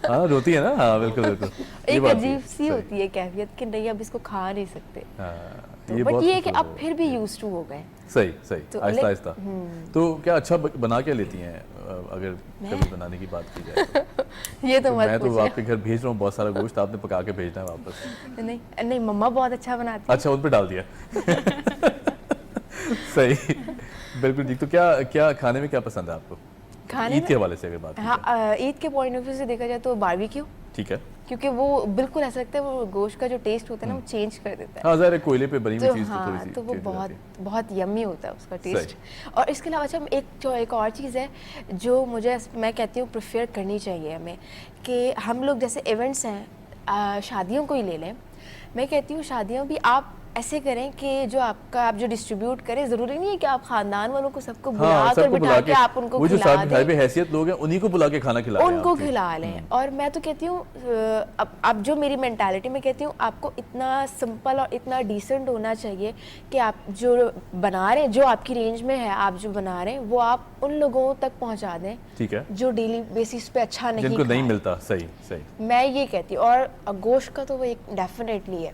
ہاں روتی ہے نا. ہاں بالکل بالکل ایک عجیب سی ہوتی ہے کیفیت کہ نہیں اب اس کو کھا نہیں سکتے. بٹ یہ ہے کہ اب پھر بھی یوز ٹو ہو گئے. صحیح آہستہ آہستہ. تو کیا اچھا بنا کے لیتی ہیں اگر کبھی بنانے کی بات کی جائے؟ یہ تو میں تو آپ کے گھر بھیج رہا ہوں بہت سارا گوشت, آپ نے پکا کے بھیجنا ہے واپس. نہیں مما بہت اچھا بناتی ہیں. اچھا ان پہ ڈال دیا. صحیح بالکل ٹھیک. تو کیا کھانے میں کیا پسند ہے آپ کو عید کے حوالے سے اگر بات؟ ہاں عید کے پوائنٹ آف ویو سے دیکھا جائے تو باربیکیو. ٹھیک ہے. کیونکہ وہ بالکل ایسا لگتا ہے وہ گوشت کا جو ٹیسٹ ہوتا ہے نا وہ چینج کر دیتا ہے. ہاں ظاہر ہے کوئلے پہ بنی ہوئی چیز تو تھوڑی سی تو وہ بہت یمی ہوتا ہے اس کا ٹیسٹ. اور اس کے علاوہ اچھا ایک اور چیز ہے جو مجھے میں کہتی ہوں پریفر کرنی چاہیے ہمیں کہ ہم لوگ جیسے ایونٹس ہیں شادیوں کو ہی لے لیں. میں کہتی ہوں شادیوں بھی آپ ایسے کریں کہ جو آپ جو ڈسٹریبیوٹ کریں ضروری نہیں ہے کہ آپ خاندان والوں کو سب کو بلا کر بٹھا کے آپ ان کو وہ جو صاحب حیثیت لوگ ہیں انہی کو بلا کے کھانا کھلائیں, ان کو کھلا لیں. اور میں تو کہتی ہوں اب جو میری مینٹالٹی میں کہتی ہوں آپ کو اتنا سمپل اور اتنا ڈیسنٹ ہونا چاہیے کہ آپ جو بنا رہے ہیں جو آپ کی رینج میں ہے آپ جو بنا رہے ہیں وہ آپ ان لوگوں تک پہنچا دیں ٹھیک ہے جو ڈیلی بیسس پہ اچھا نہیں جن کو نہیں ملتا. صحیح میں یہ کہتی ہوں. اور گوشت کا تو وہ ایک ڈیفینیٹلی ہے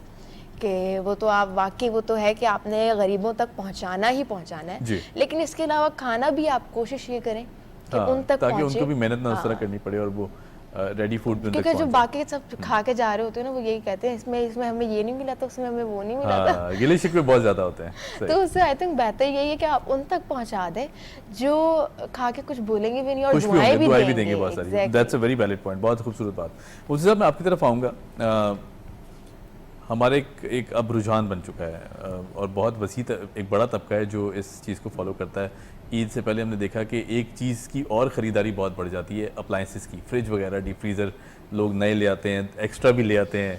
کہ وہ تو آپ واقعی وہ تو ہے کہ آپ نے غریبوں تک پہنچانا ہی پہنچانا ہے. لیکن اس کے علاوہ کھانا بھی آپ کوشش یہ کریں کہ ان تک تاکہ ان کو بھی محنت نہ اس طرح کرنی پڑے اور وہ ریڈی فوڈ میں. کیونکہ جو باقی سب کھا کے جا رہے ہوتے ہیں نا وہ یہی کہتے ہیں اس میں ہمیں یہ نہیں ملا تھا اس میں ہمیں وہ نہیں ملا تھا. گلے شکوے بہت زیادہ ہوتے ہیں. تو اس سے آئی تھنک بہتر یہی ہے کہ آپ ان تک پہنچا دیں جو کھا کے کچھ بولیں گے بھی نہیں اور دعائیں بھی دیں گے. بہت ساری. That's a very valid point. بہت خوبصورت بات. اس صاحب میں آپ کی طرف آؤں گا. ہمارے ایک اب رجحان بن چکا ہے اور بہت وسیع ایک بڑا طبقہ ہے جو اس چیز کو فالو کرتا ہے. عید سے پہلے ہم نے دیکھا کہ ایک چیز کی اور خریداری بہت بڑھ جاتی ہے اپلائنسز کی. فریج وغیرہ ڈیپ فریزر لوگ نئے لے آتے ہیں, ایکسٹرا بھی لے آتے ہیں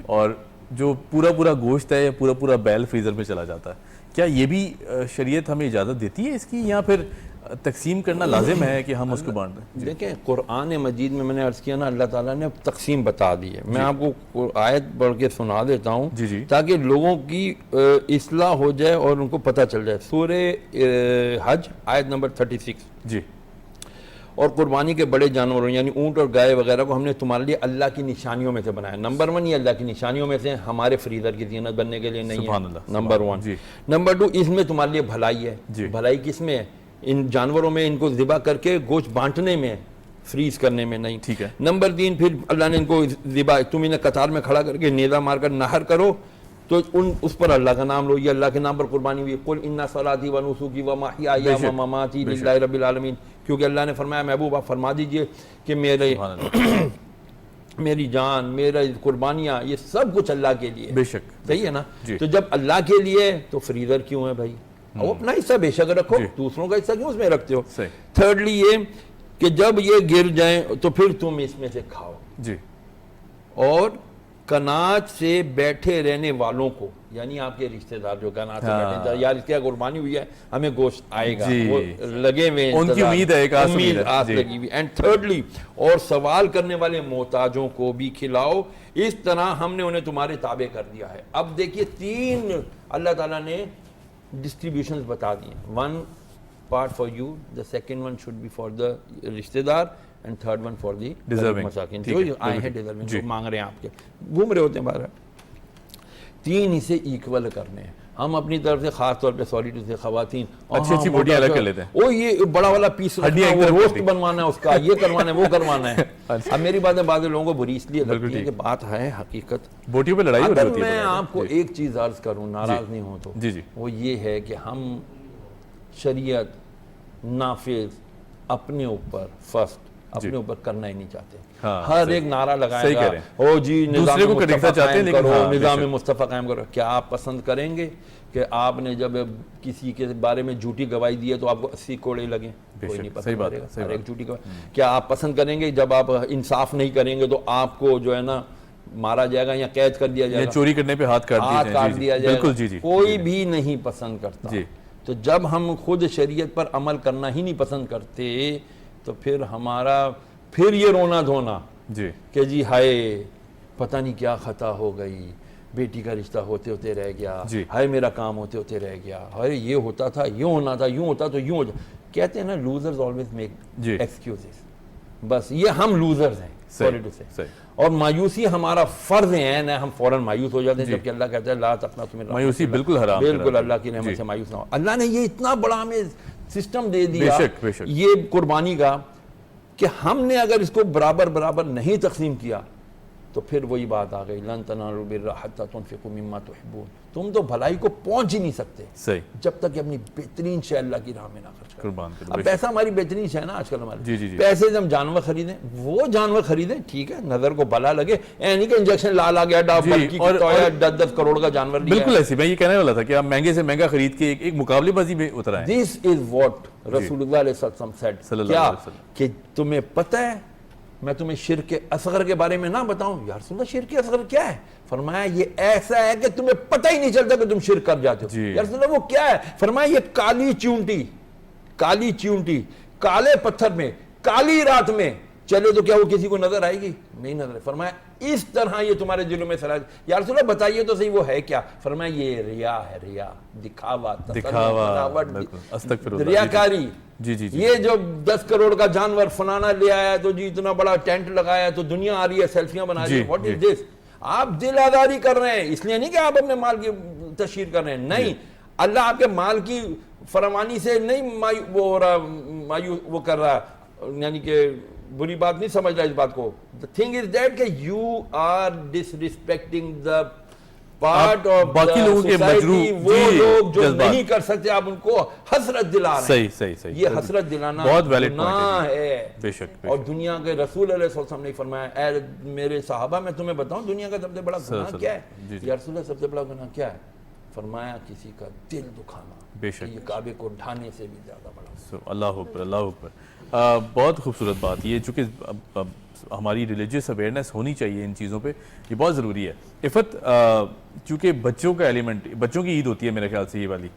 اور جو پورا گوشت ہے پورا بیل فریزر میں چلا جاتا ہے. کیا یہ بھی شریعت ہمیں اجازت دیتی ہے اس کی یا پھر تقسیم کرنا لازم ہے کہ ہم اس کو بانٹ دیں؟ دیکھیں قرآن مجید میں نے عرض کیا نا اللہ تعالیٰ نے تقسیم بتا دی ہے. میں آپ کو آیت پڑھ کے سنا دیتا ہوں تاکہ لوگوں کی اصلاح ہو جائے اور ان کو پتہ چل جائے. سورہ حج آیت نمبر 36. جی. اور قربانی کے بڑے جانوروں یعنی اونٹ اور گائے وغیرہ کو ہم نے تمہارے لیے اللہ کی نشانیوں میں سے بنایا. نمبر 1 یہ اللہ کی نشانیوں میں سے ہمارے فریزر کی زینت بننے کے لیے نہیں ہے. نمبر 1. نمبر 2 اس میں تمہارے لیے بھلائی ہے. بھلائی کس میں ہے؟ ان جانوروں میں ان کو ذبح کر کے گوشت بانٹنے میں, فریز کرنے میں نہیں. ٹھیک ہے. نمبر 3 پھر اللہ نے ان کو ذبح تم انہیں قطار میں کھڑا کر کے نیزہ مار کر نہر کرو تو اس پر اللہ کا نام لو. یہ اللہ کے نام پر قربانی ہوئی. قل ان صلاتی و نسکی و محیای و مماتی للہ رب العالمین. کیونکہ اللہ نے فرمایا محبوب آپ فرما دیجئے کہ میری جان میرا قربانیاں یہ سب کچھ اللہ کے لیے. بے شک. صحیح ہے نا. تو جب اللہ کے لیے تو فریزر کیوں ہے بھائی؟ وہ اپنا حصہ بے شک رکھو, دوسروں کا حصہ کیوں اس میں رکھتے ہو؟ تھرڈلی یہ کہ جب یہ گر جائیں تو پھر تم اس میں سے کھاؤ. جی. اور کناج سے بیٹھے رہنے والوں کو یعنی آپ کے رشتہ دار جو کناج سے بیٹھے ہیں یار اس کی قربانی ہوئی ہے ہمیں گوشت آئے گا, وہ لگے ہوئے ہیں, ان کی امید ہے, ایک آس لگی ہوئی. اینڈ تھرڈلی اور سوال کرنے والے محتاجوں کو بھی کھلاؤ. اس طرح ہم نے انہیں تمہارے تابع کر دیا ہے. اب دیکھیے 3 اللہ تعالیٰ نے ڈسٹریبیوشنز بتا دی ہیں. 1 part for you, the second one should be for the رشتہ دار and third one for the مساکین جو آئے ہیں ڈیزرونگ جو مانگ رہے ہیں آپ کے گھوم رہے ہوتے ہیں باہر. 3 اسے ایکول کرنے ہیں. ہم اپنی طرف سے خاص طور پہ سوری ٹو سے خواتین اچھی بوٹیاں الگ کر لیتے ہیں. وہ یہ بڑا والا پیس روسٹ بنوانا ہے اس کا, یہ کروانا ہے وہ کروانا ہے. اب میری باتیں بعض لوگوں کو بری اس لیے لگتی ہے کہ بات ہے حقیقت بوٹیوں پہ لڑائی ہو رہی ہوتی ہے. میں آپ کو ایک چیز عرض کروں ناراض نہیں ہو تو وہ یہ ہے کہ ہم شریعت نافذ اپنے اوپر فرسٹ اپنے اوپر کرنا ہی نہیں چاہتے. ہر ایک نعرہ لگائے گا او جی نظام مصطفیٰ قائم کرو. کیا آپ پسند کریں گے کہ آپ نے جب کسی کے بارے میں جھوٹی گواہی دی ہے تو آپ کو 80 کوڑے لگیں؟ کوئی نہیں پسند کرے گا ہر ایک جھوٹی گواہی. کیا آپ پسند کریں گے جب آپ انصاف نہیں کریں گے تو آپ کو جو ہے نا مارا جائے گا یا قید کر دیا جائے گا, چوری کرنے پہ ہاتھ کاٹ دیا جائے گا؟ کوئی بھی نہیں پسند کرتا. تو جب ہم خود شریعت پر عمل کرنا ہی نہیں پسند کرتے تو پھر ہمارا پھر یہ رونا دھونا جی کہ جی ہائے پتہ نہیں کیا خطا ہو گئی، بیٹی کا رشتہ ہوتے ہوتے رہ گیا، ہائے میرا کام ہوتے ہوتے رہ گیا، ہائے یہ ہوتا تھا، یوں ہونا تھا، یوں ہوتا تو یوں ہو جائے. کہتے ہیں نا لوزرز آلویز میک ایکسکیوزز. بس یہ ہم لوزرز ہیں سوری ٹو سے. اور مایوسی ہمارا فرض ہے نا، ہم فوراً مایوس ہو جاتے ہیں جبکہ اللہ کہتا ہے لا تقنطوا من رحمت اللہ. مایوسی بالکل حرام، بالکل اللہ کی رحمت سے مایوس نہ ہو. اللہ نے یہ اتنا بڑا ہمیں سسٹم دے دیا یہ قربانی کا کہ ہم نے اگر اس کو برابر برابر نہیں تقسیم کیا تو پھر وہی بات آ گئی لن تنالوا البر حتی تنفقوا مما تحبون. تم تو بھلائی کو پہنچ ہی نہیں سکتے جب تک کہ اپنی بہترین شے اللہ کی راہ میں نہ خرچ کریں. اب پیسہ ہماری بہترین شے ہے نا آج کل ہمارے پیسے سے ہم جانور خریدیں، وہ جانور خریدیں ٹھیک ہے، نظر کو بلا لگے، نہیں کہ انجیکشن لا گیا ڈاپ بلکی کی تو 10 کروڑ کا جانور لیا. بالکل ایسی میں یہ کہنے والا تھا کہ آپ مہنگے سے مہنگا خرید کے ایک مقابلے بازی میں اترا ہے. دس از واٹ رسول اللہ علیہ وسلم سیڈ. کیا کہ تمہیں پتہ ہے میں تمہیں شرک اصغر کے بارے میں نہ بتاؤں؟ یا رسول اللہ شرک اصغر کیا ہے؟ فرمایا یہ ایسا ہے کہ تمہیں پتہ ہی نہیں چلتا کہ تم شرک کر جاتے ہو. یا رسول اللہ وہ کیا ہے؟ فرمایا یہ کالی چونٹی کالے پتھر میں کالی رات میں چلے تو کیا وہ کسی کو نظر آئے گی؟ نہیں نظر. فرمایا اس طرح یہ تمہارے دلوں میں سرائے. یا رسول اللہ بتائیے تو صحیح وہ ہے کیا؟ فرمایا یہ ریا ہے، ریا، دکھاوا، ریاکاری. یہ جو 10 کروڑ کا جانور فلانا لے آیا تو جی اتنا بڑا ٹینٹ لگایا تو دنیا آ رہی ہے سیلفیاں بنا رہی ہے. واٹ از دس؟ آپ دل آزاری کر رہے ہیں، اس لیے نہیں کہ آپ اپنے مال کی تشہیر کر رہے ہیں، نہیں، اللہ آپ کے مال کی فراوانی سے نہیں وہ کر رہا، یعنی کہ بری بات نہیں سمجھ رہا اس بات کو. The thing is that کہ you are disrespecting the part of باقی the لوگوں کے society. وہ لوگ جو نہیں کر سکتے آپ ان کو حسرت دلا رہے ہیں. صحیح یہ حسرت دلانا بہت ویلڈ گناہ ہے. بے شک. اور دنیا کے رسول علیہ وسلم نے فرمایا اے میرے صحابہ میں تمہیں بتاؤں دنیا کا سب سے بڑا گناہ کیا ہے؟ یا رسول اللہ سب سے بڑا گناہ کیا ہے؟ فرمایا کسی کا دل دکھانا. بے شک. یہ کعبے کو ڈھانے سے بھی زیادہ بڑا. اللہ اکبر، اللہ اکبر. بہت خوبصورت بات یہ، چونکہ ہماری ریلیجیس اویئرنیس ہونی چاہیے ان چیزوں پہ، یہ بہت ضروری ہے. عفت چونکہ بچوں کا ایلیمنٹ، بچوں کی عید ہوتی ہے میرے خیال سے یہ والی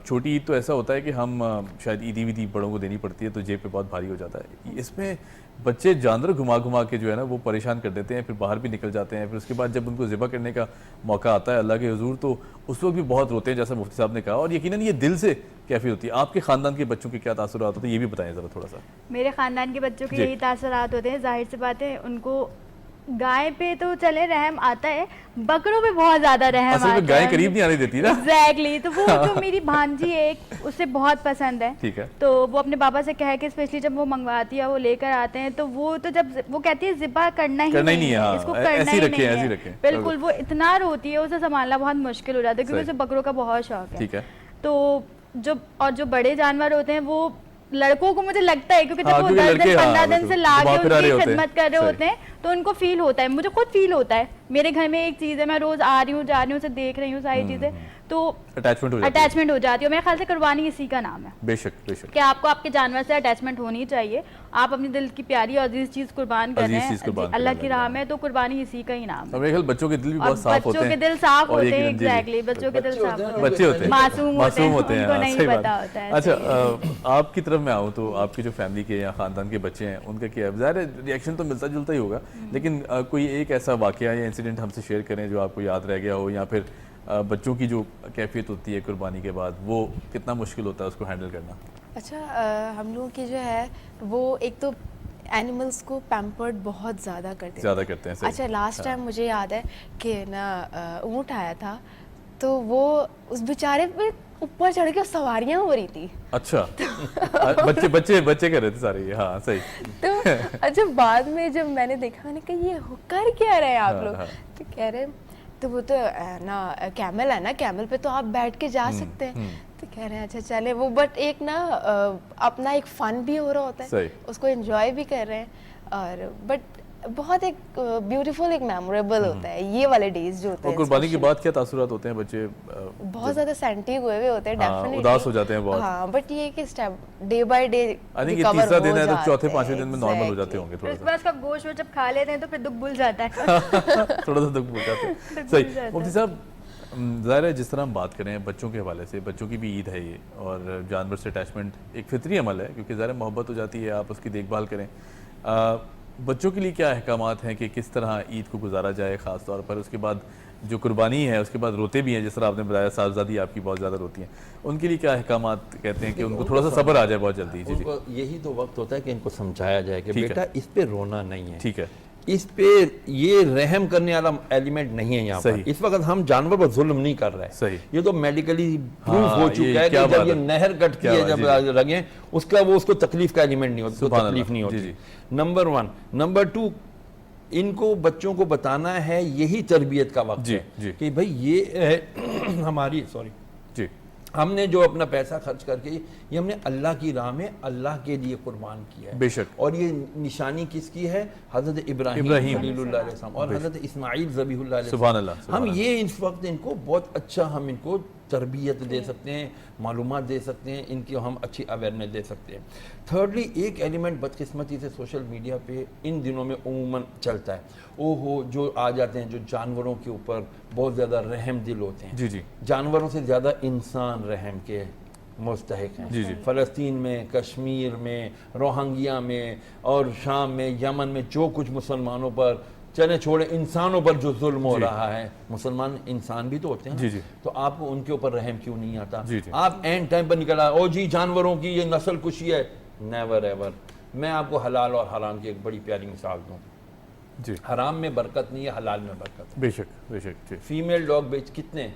چھوٹی عید، تو ایسا ہوتا ہے کہ ہم شاید عیدی ویدی بڑوں کو دینی پڑتی ہے تو جیب پہ بہت بھاری ہو جاتا ہے. اس میں بچے جانور گھما کے جو ہے نا وہ پریشان کر دیتے ہیں، پھر باہر بھی نکل جاتے ہیں. پھر اس کے بعد جب ان کو ذبح کرنے کا موقع آتا ہے اللہ کے حضور تو اس وقت بھی بہت روتے ہیں جیسا مفتی صاحب نے کہا، اور یقیناً یہ دل سے کیفیت ہوتی ہے. آپ کے خاندان کے بچوں کے کیا تاثرات ہوتے ہیں یہ بھی بتائیں ذرا تھوڑا سا. میرے خاندان کے بچوں کے یہی تاثرات ہوتے ہیں. ظاہر سی بات ہے ان کو گائے پہ تو چلے رحم آتا ہے، بکروں پہ بہت زیادہ رحم آتا ہے. گائے قریب نہیں آنے دیتی نا. ایگزیکٹلی. تو وہ جو میری بھانجی ہے اسے بہت پسند ہے. ٹھیک ہے. تو وہ اپنے پاپا سے کہہ کے اسپیشلی جب وہ منگواتی ہے وہ لے کر آتے ہیں تو وہ تو جب وہ کہتی ہے ذبح کرنا ہی نہیں ہے، اس کو کرنا ہی نہیں ہے. بالکل. وہ اتنا روتی ہے، اسے سنبھالنا بہت مشکل ہو جاتا ہے کیونکہ اسے بکروں کا بہت شوق ہے. ٹھیک ہے. تو جو بڑے جانور ہوتے ہیں وہ لڑکوں کو مجھے لگتا ہے کیونکہ جب وہ 10 دن 15 دن سے لا کے ان کی خدمت کر رہے ہوتے ہیں تو ان کو فیل ہوتا ہے. مجھے خود فیل ہوتا ہے. میرے گھر میں ایک چیز ہے، میں روز آ رہی ہوں جا رہی ہوں اسے دیکھ رہی ہوں ساری چیزیں تو اٹیچمنٹ ہو جاتی ہے. میرے خیال سے قربانی اسی کا نام ہے. بے شک بے شک. کہ آپ کو آپ کے جانور سے اٹیچمنٹ ہونی چاہیے. آپ اپنی دل کی پیاری اور عزیز چیز قربان کر رہے ہیں اللہ کی راہ میں تو قربانی اسی کا ہی نام ہے. میرے خیال بچوں کے دل بھی بہت صاف ہوتے ہیں. بچوں کے دل صاف ہوتے ہیں. ایگزیکٹلی. بچوں کے دل صاف ہوتے ہیں. بچے ہوتے ہیں معصوم ہوتے ہیں. ان کو نہیں پتا ہوتا ہے. اچھا آپ کی طرف میں آؤں تو آپ کی جو فیملی کے یا خاندان کے بچے ہیں ان کا کیا ظاہر ہے ریئیکشن تو ملتا جلتا ہی ہوگا، لیکن کوئی ایک ایسا واقعہ یا انسیڈنٹ ہم سے شیئر کریں جو آپ کو یاد رہ گیا ہو، یا پھر بچوں کی جو کیفیت ہوتی ہے قربانی کے بعد وہ کتنا مشکل ہوتا ہے اس کو ہینڈل کرنا. اچھا ہم لوگوں کی جو ہے وہ ایک تو اینیملس کو پیمپرڈ بہت زیادہ کرتے ہیں. اچھا لاسٹ ٹائم مجھے یاد ہے کہ نا اونٹ آیا تھا تو وہ اس بیچارے پہ اوپر چڑھ کے سواریاں ہو رہی تھی. اچھا بچے کر رہے تھے سارے. ہاں صحیح. تو اچھا بعد میں جب میں نے دیکھا میں نے کہا یہ کر کیا رہے ہیں آپ لوگ؟ تو کہہ رہے تو وہ تو نا کیمل ہے نا، کیمل پہ تو آپ بیٹھ کے جا سکتے ہیں. تو کہہ رہے ہیں اچھا چلے وہ، بٹ ایک نا اپنا ایک فن بھی ہو رہا ہوتا ہے، اس کو انجوائے بھی کر رہے ہیں. اور بٹ بہت ایک بیوٹیفل ایک میموریبل ہوتا ہے یہ والے ڈیز جو ہوتے ہیں. قربانی کے بعد کیا تاثرات ہوتے ہیں؟ بچے بہت زیادہ سینٹی ہوئے ہوتے ہیں، ڈیفینیٹلی اداس ہو جاتے ہیں بہت. ہاں بٹ یہ کہ step day by day I think یہ تیسرا دن ہے تو چوتھے پانچویں دن میں نارمل ہو جاتے ہوں گے. تھوڑا سا اس کا گوشت وہ جب کھا لیتے ہیں تو پھر دکھ بھول جاتا ہے. تھوڑا سا دکھ بھول جاتے ہیں. صحیح. مفتی صاحب ظاہر ہے جس طرح ہم بات کریں بچوں کے حوالے سے، بچوں کی بھی عید ہے یہ، اور جانور سے اٹیچمنٹ ایک فطری عمل ہے کیونکہ ظاہر محبت ہو جاتی ہے، آپ اس کی دیکھ بھال کریں. بچوں کے لیے کیا احکامات ہیں کہ کس طرح عید کو گزارا جائے، خاص طور پر اس کے بعد جو قربانی ہے اس کے بعد روتے بھی ہیں، جس طرح آپ نے بتایا صاحبزادی آپ کی بہت زیادہ روتی ہیں، ان کے لیے کیا احکامات کہتے ہیں کہ ان کو تھوڑا سا صبر آ جائے بہت جلدی؟ جی جی، یہی تو وقت ہوتا ہے کہ ان کو سمجھایا جائے کہ بیٹا اس پہ رونا نہیں ہے، ٹھیک ہے، اس پہ یہ رحم کرنے والا ایلیمنٹ نہیں ہے یہاں پر. اس وقت ہم جانور پر ظلم نہیں کر رہے. یہ تو میڈیکلی پروف ہو چکا ہے کہ جب یہ نہر کٹتی ہے جب رگیں اس کا وہ اس کو تکلیف کا ایلیمنٹ نہیں ہوتا, تکلیف نہیں ہوتی. نمبر 1. نمبر 2, ان کو بچوں کو بتانا ہے یہی تربیت کا وقت ہے کہ بھئی یہ ہماری ہم نے جو اپنا پیسہ خرچ کر کے یہ ہم نے اللہ کی راہ میں اللہ کے لیے قربان کیا ہے. بے شک. اور یہ نشانی کس کی ہے؟ حضرت ابراہیم خلیل اللہ علیہ السلام اور حضرت اسماعیل ذبیح اللہ علیہ السلام. ہم یہ اس وقت ان کو بہت اچھا ہم ان کو تربیت دے سکتے ہیں, معلومات دے سکتے ہیں, ان کی ہم اچھی اویئرنیس دے سکتے ہیں. تھرڈلی, ایک ایلیمنٹ بدقسمتی سے سوشل میڈیا پہ ان دنوں میں عموماً چلتا ہے, جو آ جاتے ہیں جو جانوروں کے اوپر بہت زیادہ رحم دل ہوتے ہیں. جانوروں سے زیادہ انسان رحم کے مستحق ہیں. فلسطین میں, کشمیر میں, روہنگیا میں اور شام میں, یمن میں جو کچھ مسلمانوں پر چلے چھوڑے انسانوں پر جو ظلم ہو رہا ہے, مسلمان انسان بھی تو ہوتے ہیں, تو آپ کو ان کے اوپر رحم کیوں نہیں آتا؟ آپ اینڈ ٹائم پر نکل آئے جی جانوروں کی یہ نسل کشی ہے. Never ever. میں آپ کو حلال اور حرام کی ایک بڑی پیاری مثال دوں. حرام میں برکت نہیں ہے, حلال میں برکت. بے شک, بے شک. فیمیل ڈاگ بیچ کتنے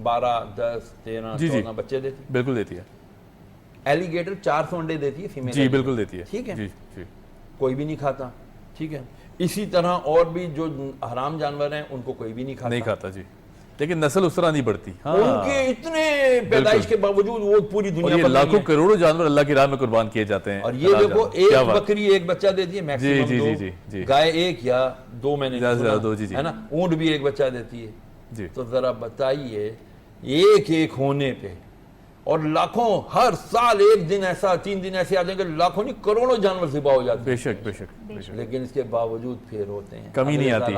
12, 10, 13, 14 بچے دیتی ہے. بالکل دیتی ہے. ایلیگیٹر 400 انڈے دیتی ہے فیمیل. جی بالکل دیتی ہے. ٹھیک ہے, کوئی بھی نہیں کھاتا. ٹھیک ہے, اسی طرح اور بھی جو حرام جانور ہیں ان کو کوئی بھی نہیں کھاتا. جی, لیکن نسل اس طرح نہیں بڑھتی. ان کے اتنے پیدائش کے باوجود وہ پوری دنیا پر لاکھوں کروڑوں جانور اللہ کی راہ میں قربان کیے جاتے ہیں. اور یہ دیکھو ایک بکری ایک بچہ دیتی ہے میکسیمم 2, گائے 1 یا 2 مہینے ہے نا, اونٹ بھی ایک بچہ دیتی ہے. تو ذرا بتائیے ایک ہونے پہ, اور لاکھوں ہر سال 1 دن ایسا 3 دن ایسے آتے ہیں کہ لاکھوں نہیں کروڑوں جانور ذبح ہو جاتے ہیں. بے شک, بے شک. لیکن اس کے باوجود پھر ہوتے ہیں, کمی نہیں آتی.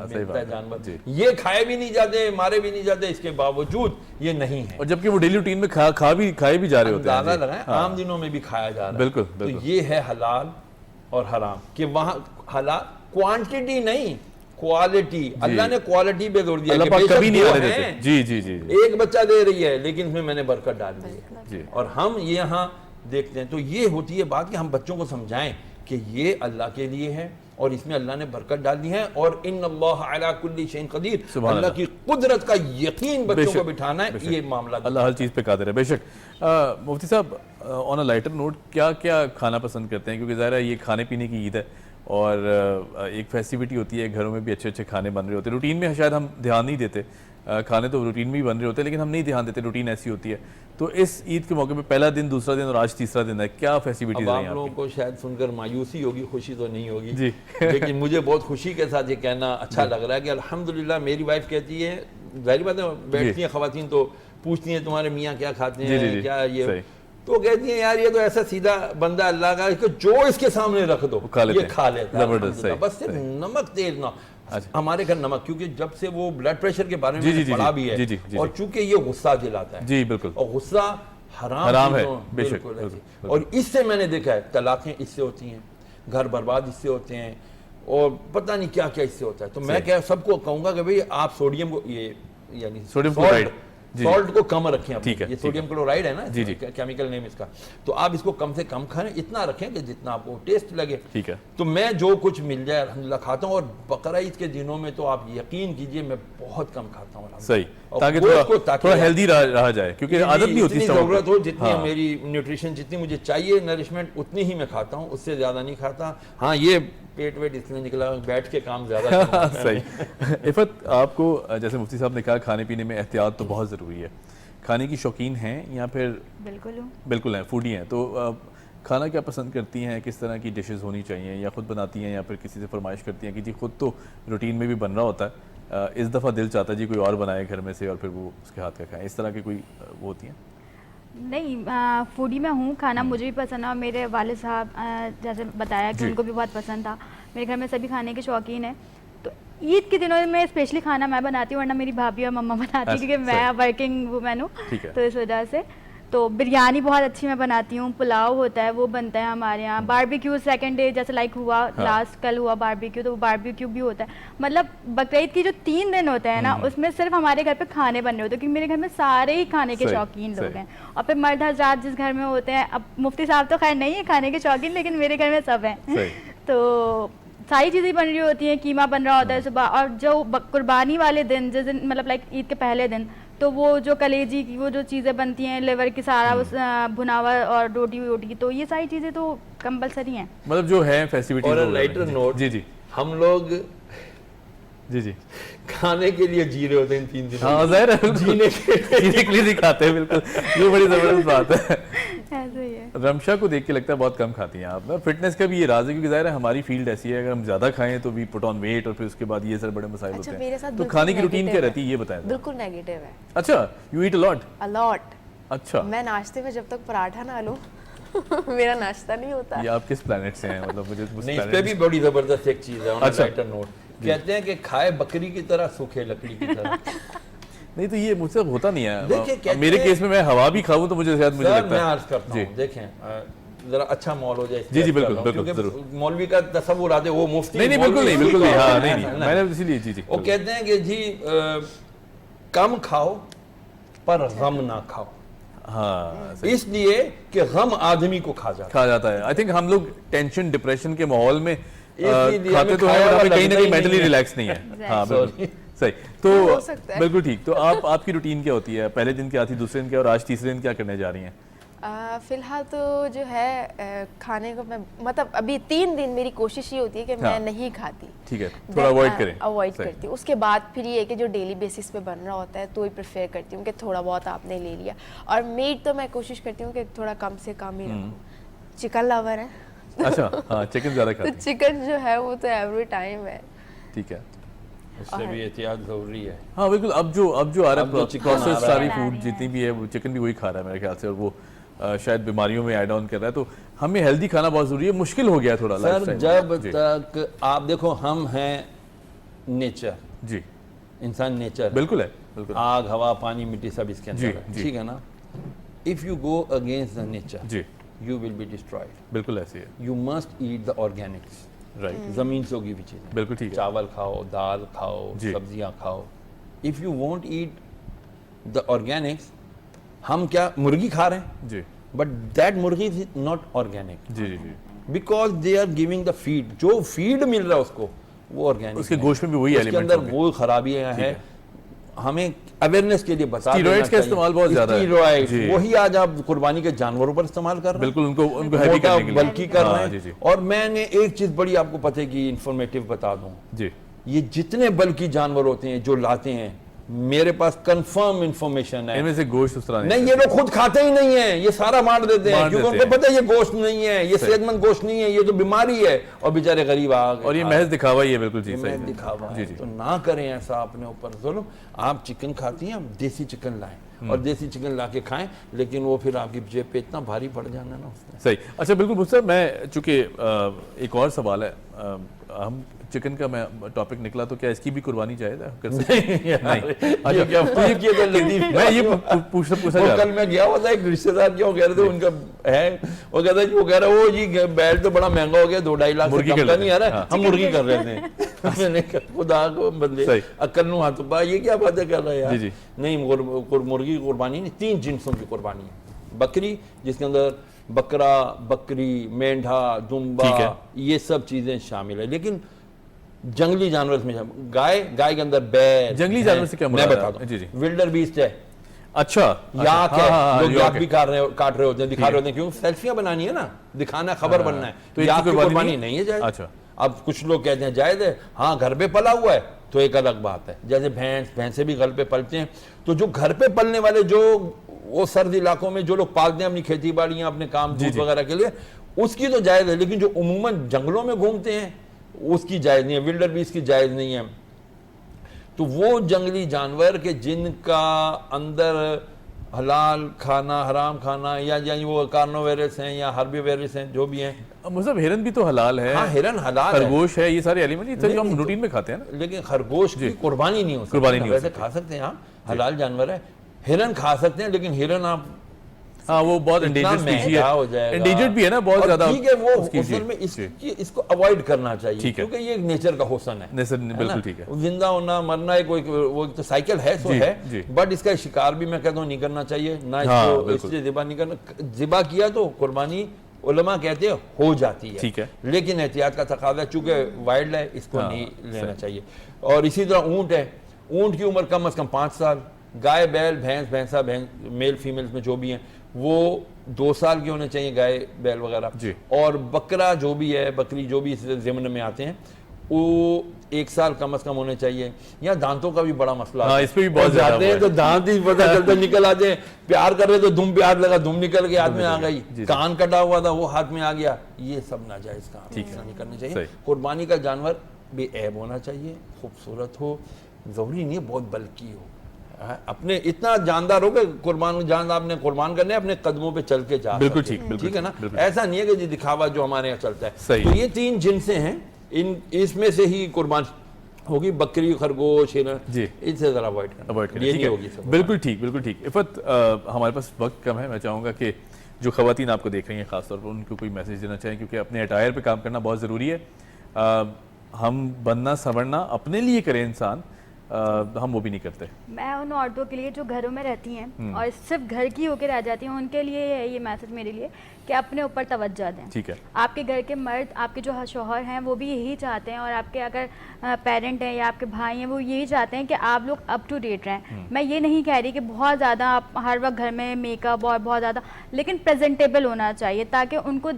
صحیح بات. جانور یہ کھائے بھی نہیں جاتے, مارے بھی نہیں جاتے, اس کے باوجود یہ نہیں ہے. اور جبکہ وہ ڈیلی روٹین میں کھائے بھی جا رہے ہوتے ہیں. اندازہ لگائیں عام دنوں میں بھی کھایا جا رہا ہے. بالکل. تو یہ ہے حلال اور حرام, کہ وہاں حلال کوانٹٹی نہیں کوالٹی. اللہ نے کوالٹی پہ زور دیا, اللہ پاک کبھی نہیں آنے دیتے. جی جی جی. ایک بچہ دے رہی ہے لیکن اس میں نے برکت ڈال دی ہے. اور ہم یہاں دیکھتے ہیں تو یہ ہوتی ہے بات کہ ہم بچوں کو سمجھائیں کہ یہ اللہ کے لیے ہے اور اس میں اللہ نے برکت ڈال دی ہے, اور ان اللہ علی کل شیء قدیر, اللہ کی قدرت کا یقین بچوں کو بٹھانا ہے. یہ معاملہ اللہ ہر چیز پہ قادر ہے. بے شک. مفتی صاحب, آن اے لائٹر نوٹ, کیا کیا کھانا پسند کرتے ہیں؟ کیونکہ ظاہر ہے یہ کھانے پینے کی عید ہے اور ایک فیسٹیوٹی ہوتی ہے, گھروں میں بھی اچھے اچھے کھانے بن رہے ہوتے ہیں. روٹین میں شاید ہم دھیان نہیں دیتے, کھانے تو روٹین میں ہی بن رہے ہوتے ہیں لیکن ہم نہیں دھیان دیتے, روٹین ایسی ہوتی ہے. تو اس عید کے موقع پہ پہلا دن, دوسرا دن اور آج تیسرا دن ہے, کیا فیسٹیوٹیز ہیں؟ آپ لوگوں کو شاید سن کر مایوسی ہوگی, خوشی تو نہیں ہوگی, لیکن مجھے بہت خوشی کے ساتھ یہ کہنا اچھا لگ رہا ہے کہ الحمدللہ میری وائف کہتی ہے, ظاہری بات ہے بیٹھتی ہیں خواتین تو پوچھتی ہیں تمہارے میاں کیا کھاتے ہیں, کیا یہ, تو کہتی ہیں یار یہ تو ایسا سیدھا بندہ اللہ کا کہ جو اس کے سامنے رکھ دو یہ کھا لیتا ہے, بس صرف نمک تیز نہ. ہمارے گھر نمک, کیونکہ جب سے وہ بلڈ پریشر کے بارے میں پڑھا بھی ہے, اور چونکہ یہ غصہ دلاتا ہے. جی بالکل. اور غصہ حرام ہے. بالکل. اور اس سے میں نے دیکھا ہے طلاقیں اس سے ہوتی ہیں, گھر برباد اس سے ہوتے ہیں, اور پتہ نہیں کیا کیا اس سے ہوتا ہے. تو میں سب کو کہوں گا کہ بھئی آپ سوڈیم کو, یہ یعنی سوڈیم کلورائڈ, سالٹ کو کم رکھیں. یہ سوڈیم کلورائڈ ہے نا, کیمیکل نیم اس کا, تو آپ اس کو کم سے کم کھائیں, اتنا رکھیں کہ جتنا آپ کو ٹیسٹ لگے. ٹھیک ہے. تو میں جو کچھ مل جائے الحمدللہ کھاتا ہوں, اور بقرہ عید کے دنوں میں تو آپ یقین کیجئے میں بہت کم کھاتا ہوں. صحیح, تاکہ تھوڑا ہیلدی رہا جائے, کیونکہ عادت نہیں ہوتی. ضرورت ہو جتنی میری نیوٹریشن جتنی مجھے چاہیے نرشمنٹ اتنی ہی میں کھاتا ہوں, اس سے زیادہ نہیں کھاتا. ہاں یہ پیٹ ویٹ اس میں نکلا, بیٹھ کے کام زیادہ. صحیح. عفت, آپ کو جیسے مفتی صاحب نے کہا کھانے پینے میں احتیاط تو بہت ضروری ہے. کھانے کی شوقین ہیں یا پھر بالکل ہیں, فوڈی ہیں, تو کھانا کیا پسند کرتی ہیں, کس طرح کی ڈشز ہونی چاہیے, یا خود بناتی ہیں یا پھر کسی سے فرمائش کرتی ہیں کہ جی خود تو روٹین میں بھی بن رہا ہوتا ہے, اس دفعہ دل چاہتا ہے جی کوئی اور بنائے گھر میں سے اور پھر وہ اس کے ہاتھ کا کھائیں, اس طرح کی کوئی وہ ہوتی ہیں؟ نہیں, فوڈی میں ہوں, کھانا مجھے بھی پسند ہے, اور میرے والد صاحب جیسے بتایا کہ ان کو بھی بہت پسند تھا. میرے گھر میں سبھی کھانے کے شوقین ہیں. تو عید کے دنوں میں اسپیشلی کھانا میں بناتی ہوں, ورنہ میری بھابھی اور مما بناتی ہیں, کیونکہ میں ورکنگ وومن ہوں, تو اس وجہ سے. تو بریانی بہت اچھی میں بناتی ہوں, پلاؤ ہوتا ہے وہ بنتا ہے ہمارے یہاں, باربیکیو سیکنڈ ڈے جیسے لائک ہوا لاسٹ کل ہوا باربیکیو, تو وہ باربیکیو بھی ہوتا ہے. مطلب بقرعید کی جو 3 دن ہوتے ہیں نا اس میں صرف ہمارے گھر پہ کھانے بن رہے ہوتے ہیں, کیونکہ میرے گھر میں سارے ہی کھانے کے شوقین لوگ ہیں. اور پھر مرد حضرات جس گھر میں ہوتے ہیں, اب مفتی صاحب تو خیر نہیں ہے کھانے کے شوقین, لیکن میرے گھر میں سب ہیں, تو ساری چیزیں بن رہی ہوتی ہیں, قیمہ بن رہا ہوتا ہے صبح. اور جو قربانی والے دن جس دن مطلب لائک عید کے پہلے دن, تو وہ جو کلیجی کی وہ جو چیزیں بنتی ہیں, لیور کی سارا بھنا ہوا اور روٹی ووٹی, تو یہ ساری چیزیں تو کمپلسری ہیں. مطلب جو ہے فیسٹیوٹی. اور لائٹر نوٹ, جی جی ہم لوگ جی کھانے کے لیے جی رہے ہوتے ہیں 3 دن. ہاں ظاہر ہے, جینے کے لیے کھاتے ہیں, بالکل یہ بڑی زبردست بات ہے. ایسے ہی ہے. رمشا کو دیکھ کے لگتا ہے بہت کم کھاتی ہیں آپ. فٹنس کا بھی یہ راز ہے, کیونکہ ظاہر ہے ہماری فیلڈ ایسی ہے, اگر ہم زیادہ کھائیں تو وی پٹ آن ویٹ, اور پھر اس کے بعد یہ سارے بڑے مسائل ہوتے ہیں. تو کھانے کی روٹین کیا رہتی ہے یہ بتائیں. بالکل نیگیٹو ہے. اچھا, یو ایٹ ا لاٹ. اچھا, میں ناشتے میں جب تک پراٹھا نہ لوں میرا ناشتہ نہیں ہوتا. یہ آپ کس پلانٹ سے ہیں؟ مطلب مجھے نہیں, اس پہ بھی بڑی زبردست ایک چیز ہے لائٹر نوٹ, کہتے ہیں کہ کھائے بکری کی طرح سوکھے لکڑی کی طرح. نہیں تو یہ مجھ سے ہوتا نہیں ہے. میرے کیس میں ہوا بھی کھاؤں تو مجھے شاید مجھے لگتا ہے. میں عرض کرتا ہوں, دیکھیں ذرا اچھا مال ہو جائے. جی جی بالکل بالکل, مولوی کا تصور آتے وہ مفتی. نہیں بالکل نہیں, بالکل نہیں, ہاں نہیں, میں نے اسی لیے جی جی. وہ کہتے ہیں کہ جی کم کھاؤ پر غم نہ کھاؤ. ہاں, اس لیے کہ غم آدمی کو کھا جاتا ہے. آئی تھنک ہم لوگ ٹینشن ڈپریشن کے ماحول میں کھاتے تو ہیں, کہیں نہ کہیں مینٹلی ریلیکس نہیں ہے. ہاں بالکل صحیح. تو بالکل ٹھیک. تو آپ کی روٹین کیا ہوتی ہے؟ پہلے دن کیا تھی, دوسرے دن کیا, اور آج تیسرے دن کیا کرنے جا رہی ہیں؟ فی الحال تو جو ہے کھانے کو میں مطلب ابھی 3 دن میری کوشش یہ ہوتی ہے کہ میں نہیں کھاتی. ٹھیک ہے, تھوڑا اوائڈ کریں. اوائڈ کرتی ہوں. اس کے بعد پھر یہ ہے کہ جو ڈیلی بیسس پہ بن رہا ہوتا ہے تو ہی پریفر کرتی ہوں کہ تھوڑا بہت آپ نے لے لیا. اور میٹ تو میں کوشش کرتی ہوں کہ تھوڑا کم سے کم ہی رکھوں. چکن لور ہے. اچھا ہاں, چکن زیادہ کھاتی ہیں. چکن جو ہے وہ تو ایوری ٹائم ہے. ٹھیک ہے, اس سے بھی احتیاط ضروری ہے. ہاں بالکل. اب جو آ رہا ہے پروسیس ساری فوڈ جتنی بھی ہے وہ چکن بھی وہی کھا رہا ہے میرے خیال سے, اور وہ شاید بیماریوں میں ایڈ آن کر رہا ہے. تو ہمیں ہیلدی کھانا بہت ضروری ہے. مشکل ہو گیا تھوڑا سر جب تک آپ دیکھو, ہم ہیں نیچر. جی, انسان نیچر بالکل ہے, بالکل. آگ ہوا پانی مٹی سب اس کے اندر ہے, ٹھیک ہے نا. If you go against the nature جی you will be destroyed. بالکل ایسے ہے. You must eat the organics. Right. زمین سے ہوگی بھی چیزیں. بالکل ٹھیک ہے. چاول کھاؤ, دال کھاؤ, سبزیاں کھاؤ. If you won't eat the organics, ہم کیا مرغی کھا رہے ہیں, جی, but that مرغی is not organic. G G G, because they are giving the feed. جو feed مل رہا ہے اس کو وہ organic. اس کے گوشت میں بھی وہی ایلیمنٹ اس کے اندر وہ خرابیاں ہیں. ہمیں اویئرنیس کے لیے بتا دینا اسٹیرائڈز کا استعمال بہت زیادہ ہے. اسٹیرائڈز وہی آج آپ قربانی کے جانوروں پر استعمال کر رہے ہیں. بالکل, ان کو ہیوی کرنے کے لیے بلکی کر رہے ہیں. اور میں نے ایک چیز بڑی آپ کو پتہ کی انفارمیٹیو بتا دوں. جی, یہ جتنے بلکی جانور ہوتے ہیں جو لاتے ہیں, میرے پاس کنفرم انفارمیشن ہے, ان میں سے گوشت اس طرح نہیں, یہ لوگ خود کھاتے ہی نہیں ہیں, یہ سارا مار دیتے ہیں, کیونکہ ان کو پتہ ہے یہ گوشت نہیں ہے, یہ صحت مند گوشت نہیں ہے, یہ تو بیماری ہے, اور بیچارے غریب آ گئے. اور یہ محض دکھاوا ہی ہے. بالکل جی, صحیح دکھاوا ہے. تو نہ کریں ایسا اپنے اوپر ظلم. آپ چکن کھاتی ہیں, دیسی چکن لائیں اور دیسی چکن لا کے کھائیں, لیکن وہ پھر آپ کی جیب پہ اتنا بھاری پڑ جانا نا اس میں. صحیح. اچھا بالکل مجھ سے, میں چونکہ ایک اور سوال ہے, ہم چکن کا میں ٹاپک نکلا تو کیا اس کی بھی قربانی جائز ہے؟ میں یہ پوچھنا چاہ رہا. کل میں گیا ہوا تھا ایک رشتے دار, کیوں کہہ رہے تھے ان کا ہے, وہ کہتا ہے, وہ کہہ رہا ہے وہ جی بیل تو بڑا مہنگا ہو گیا, 2-2.5 لاکھ سے کم کا نہیں آ رہا ہے, ہم مرغی کر رہے تھے. میں نے کہا خدا کو بندے عقل نو ہاتھ پا, یہ کیا باتیں کر رہا ہے یار. نہیں, مرغی قربانی نہیں, 3 جنسوں کی قربانی ہے. بکری جس کے اندر بکرا, بکری, مینڈھا, دمبا, یہ سب چیزیں شامل ہیں. لیکن جنگلی جانور میں گائے کے اندر بیل. جنگلی جانور سے کیا مراد ہے؟ میں بتا دوں, ولڈر بیسٹ ہے. اچھا, یاک ہے, لوگ یاک بھی کاٹ رہے ہوتے ہیں, دکھا رہے ہوتے ہیں, کیونکہ سیلفیاں بنانی ہے نا, دکھانا ہے, خبر بننا ہے. تو یاک کی قربانی نہیں ہے جائز. اچھا, اب کچھ لوگ کہتے ہیں جائز ہے, ہاں گھر پہ پلا ہوا ہے تو ایک الگ بات ہے. جیسے بھینسیں بھی گھر پہ پلتے ہیں, تو جو گھر پہ پلنے والے, جو وہ سرد علاقوں میں جو لوگ پالتے ہیں اپنی کھیتی باڑیاں, اپنے کام دودھ وغیرہ کے لیے, اس کی تو جائز ہے. لیکن جو عموماً جنگلوں میں گھومتے ہیں اس کی جائز نہیں ہے, ولڈر بیسٹ کی جائز نہیں ہے. تو وہ جنگلی جانور کے جن کا اندر حلال کھانا, حرام کھانا, یا وہ کارنو وائرس ہیں یا ہربی وائرس ہیں, جو بھی ہیں. مطلب ہرن بھی تو حلال ہے. ہاں ہرن حلال ہے, خرگوش ہے, یہ سارے ایلیمنٹ جو ہم روٹین میں کھاتے ہیں نا. لیکن خرگوش کی قربانی نہیں ہو سکتی. ویسے کھا سکتے ہیں, ہاں حلال جانور ہے. ہرن کھا سکتے ہیں, لیکن ہرن آپ ہاں وہ بہت انڈیجرڈ اسپیشیز ہے, انڈیجرڈ بھی ہے نا بہت زیادہ. ٹھیک ہے, وہ اصل میں اس کو اوائڈ کرنا چاہیے کیونکہ یہ ایک نیچر کا حسن ہے. بالکل ٹھیک ہے, زندہ ہونا مرنا ایک وہ تو سائیکل ہے سو ہے, بٹ اس کا شکار بھی میں کہتا ہوں نہیں کرنا چاہیے, نہ اس کو اس لیے ذبح نہیں کرنا. ذبح کیا تو قربانی علماء کہتے ہیں ہو جاتی ہے, لیکن احتیاط کا تقاضا ہے چونکہ وائلڈ ہے اس کو نہیں لینا چاہیے. اور اسی طرح اونٹ ہے, اونٹ کی عمر کم از کم 5 سال, گائے بیل بھینس بھینسا میل فیمیلز میں جو بھی ہیں وہ 2 سال کے ہونے چاہیے, گائے بیل وغیرہ. اور بکرا جو بھی ہے, بکری جو بھی اس ضمن میں آتے ہیں وہ 1 سال کم از کم ہونے چاہیے. یہاں دانتوں کا بھی بڑا مسئلہ ہے, اس پہ بھی بہت زیادہ ہیں تو دانت ہی پتہ چلتا نکل آتے ہیں, پیار کر رہے تو دم پہ ہاتھ لگا, دم نکل کے ہاتھ میں آ گئی, کان کٹا ہوا تھا وہ ہاتھ میں آ گیا. یہ سب ناجائز کام نہیں کرنے چاہیے. قربانی کا جانور بے عیب ہونا چاہیے, خوبصورت ہو, ضروری نہیں ہے بہت بلکی ہو, اپنے اتنا جاندار ہو کہ قربان جان آپ نے قربان کرنے اپنے قدموں پہ چل کے جا. بالکل ٹھیک ہے نا, ایسا نہیں ہے کہ دکھاوا جو ہمارے یہاں چلتا ہے. تو یہ 3 جنسیں ہیں, اس میں سے ہی قربان ہوگی. بکری, خرگوش, ان سے ذرا اوائڈ کرنا, یہ نہیں ہوگی. بالکل ٹھیک, بالکل ٹھیک. عفت ہمارے پاس وقت کم ہے, میں چاہوں گا کہ جو خواتین آپ کو دیکھ رہی ہیں خاص طور پر ان کو کوئی میسیج دینا چاہیں, کیونکہ اپنے اٹائر پہ کام کرنا بہت ضروری ہے. ہم بننا سنورنا اپنے لیے کریں انسان, ہم وہ بھی نہیں کرتے. میں ان عورتوں کے لیے جو گھروں میں رہتی ہیں اور صرف گھر کی ہو کے رہ جاتی ہیں, ان کے لیے یہ میسج میرے لیے کہ اپنے اوپر توجہ دیں. ٹھیک ہے, آپ کے گھر کے مرد, آپ کے جو شوہر ہیں وہ بھی یہی چاہتے ہیں, اور آپ کے اگر پیرنٹ ہیں یا آپ کے بھائی ہیں وہ یہی چاہتے ہیں کہ آپ لوگ اپ ٹو ڈیٹ رہیں. میں یہ نہیں کہہ رہی کہ بہت زیادہ آپ ہر وقت گھر میں میک اپ اور بہت زیادہ, لیکن پریزنٹیبل ہونا چاہیے تاکہ ان کو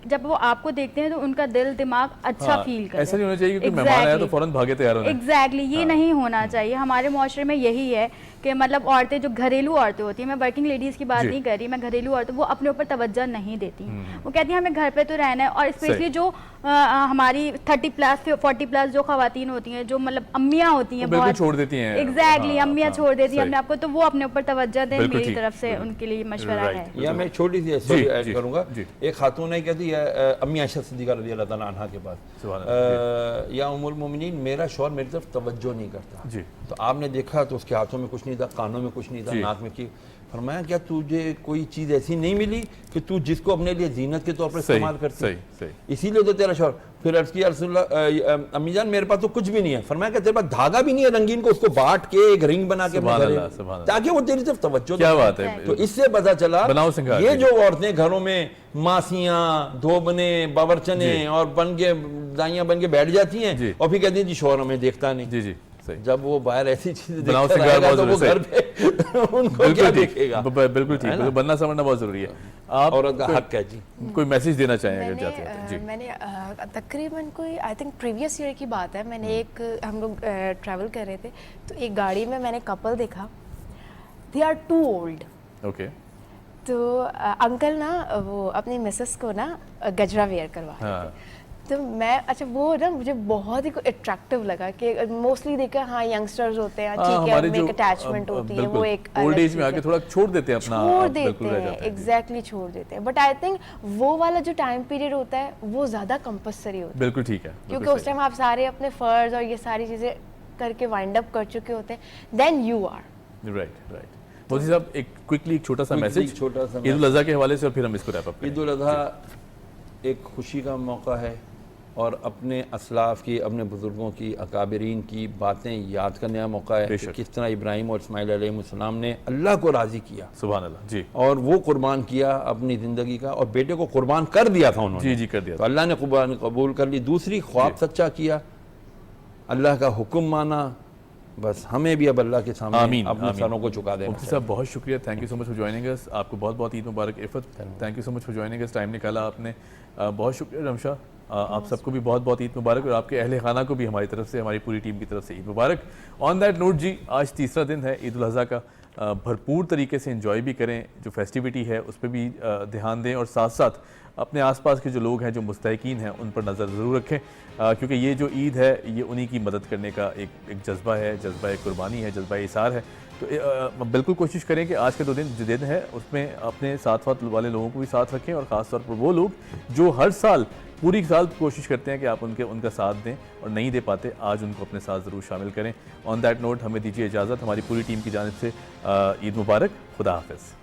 جب وہ آپ کو دیکھتے ہیں تو ان کا دل دماغ اچھا فیل کرے. ایسا نہیں ہونا چاہیے کہ مہمان آیا تو فوراً بھاگے تیار ہونا. ایگزیکٹلی, یہ نہیں ہونا چاہیے. ہمارے معاشرے میں یہی ہے کہ مطلب عورتیں جو گھریلو عورتیں ہوتی ہیں, میں ورکنگ لیڈیز کی بات نہیں کر رہی, میں گھریلو عورتیں, وہ اپنے اوپر توجہ نہیں دیتی. وہ کہتی ہیں ہمیں گھر پہ تو رہنا ہے. اور اسپیشلی جو ہماری 30+ 40+ جو خواتین ہوتی ہیں, جو مطلب امیاں ہوتی ہیں, بہت چھوڑ دیتی ہیں. ایگزیکٹلی, امیاں چھوڑ دیتی ہیں اپنے آپ کو, تو وہ اپنے اوپر توجہ دیں. میری طرف سے ان کے لیے مشورہ ہے. یا میں چھوٹی سی اسٹوری ایڈ کروں گا. ایک خاتون ہے کہتی ہے امی عائشہ صدیقہ رضی اللہ تعالیٰ عنہا کے پاس, یا ام المومنین میرا شوہر میری طرف توجہ نہیں کرتا. تو آپ نے دیکھا تو اس کے ہاتھوں میں کچھ نہیں تھا, کانوں میں کچھ نہیں تھا, ناک میں کی. فرمایا کیا تجھے کوئی چیز ایسی نہیں ملی کہ تو جس کو اپنے لیے زینت کے طور پر استعمال کرتی, اسی لیے تو تیرا شوہر. پھر عرض کیا رسول اللہ امی جان میرے پاس تو کچھ بھی نہیں ہے. فرمایا کہ تیرے پاس دھاگا بھی نہیں ہے رنگین کو اس کو بانٹ کے ایک رنگ بنا کے تاکہ وہ تیری طرف توجہ. کیا بات ہے. تو اس سے پتا چلا یہ جو عورتیں گھروں میں ماسیاں, دھوبنے, باورچنے اور بن کے دائیاں بن کے بیٹھ جاتی ہیں اور پھر کہتی ہیں جی شوہر ہمیں دیکھتا نہیں. جب وہ باہر ایسی چیزیں دیکھتا رہے گا تو وہ گھر پہ ان کو کیا دیکھے گا. بالکل ٹھیک, بننا سمجھنا بہت ضروری ہے. آپ عورت کا حق ہے. جی کوئی میسیج دینا چاہیں اگر چاہتے ہیں. میں نے تقریباً کوئی آئی تھنک پریویس ایئر کی بات ہے, میں نے ایک, ہم لوگ ٹریول کر رہے تھے تو ایک گاڑی میں نے کپل دیکھا, they are too old. Okay. تو انکل نا وہ اپنی مسز کو نا گجرا ویئر کروا رہے تھے. تو میں اچھا وہ نا مجھے بہت ہی اٹریکٹیو لگا کہ موسٹلی دیکھا ہاں ینگسٹرز ہوتے ہیں, ٹھیک ہے, ایک اٹیچمنٹ ہوتی ہے, وہ ایک اولڈ ایج میں آ کے تھوڑا چھوڑ دیتے ہیں اپنا, چھوڑ دیتے ہیں. ایگزیکٹلی چھوڑ دیتے ہیں. بٹ آئی تھنک وہ والا جو ٹائم پیریڈ ہوتا ہے وہ زیادہ کمپلسری ہوتا ہے. بالکل ٹھیک ہے, کیونکہ اس ٹائم آپ سارے اپنے فرض اور یہ ساری چیزیں کر کے وائنڈ اپ کر چکے ہوتے ہیں. Then you are right. Musa صاحب ایک کوئکلی ایک چھوٹا سا میسج عید الاضحیٰ کے حوالے سے اور پھر ہم اس کو ریپ اپ کریں. عید الاضحیٰ ایک خوشی کا موقع ہے اور اپنے اسلاف کی, اپنے بزرگوں کی, اکابرین کی باتیں یاد کرنے کا موقع ہے کہ کس طرح ابراہیم اور اسماعیل علیہ السلام نے اللہ کو راضی کیا. سبحان اللہ. جی. اور وہ قربان کیا اپنی زندگی کا, اور بیٹے کو قربان کر دیا تھا انہوں نے. جی کر دیا. تو اللہ نے قربانی قبول کر لی. دوسری خواب سچا کیا, اللہ کا حکم مانا. بس ہمیں بھی اب اللہ کے سامنے اپنے سروں کو چکا دینا. مفتی صاحب بہت شکریہ, thank you so much for joining us. آپ کو بہت بہت عید مبارک. Iffat thank you so much for joining us, time نکالا آپ نے, بہت شکریہ. رمشا آپ سب کو بھی بہت بہت عید مبارک, اور آپ کے اہل خانہ کو بھی ہماری طرف سے, ہماری پوری ٹیم کی طرف سے عید مبارک. آن دیٹ نوٹ جی, آج تیسرا دن ہے عید الاضحیٰ کا, بھرپور طریقے سے انجوائے بھی کریں, جو فیسٹیوٹی ہے اس پہ بھی دھیان دیں, اور ساتھ ساتھ اپنے آس پاس کے جو لوگ ہیں جو مستحقین ہیں ان پر نظر ضرور رکھیں, کیونکہ یہ جو عید ہے یہ انہی کی مدد کرنے کا ایک جذبہ ہے, جذبہ قربانی ہے, جذبہ اثار ہے. تو بالکل کوشش کریں کہ آج کا جو دن ہے اس میں اپنے ساتھ والے لوگوں کو بھی ساتھ رکھیں, اور خاص طور پر وہ لوگ جو ہر سال پوری سال کوشش کرتے ہیں کہ آپ ان کا ساتھ دیں اور نہیں دے پاتے, آج ان کو اپنے ساتھ ضرور شامل کریں. آن دیٹ نوٹ ہمیں دیجیے اجازت, ہماری پوری ٹیم کی جانب سے عید مبارک, خدا حافظ.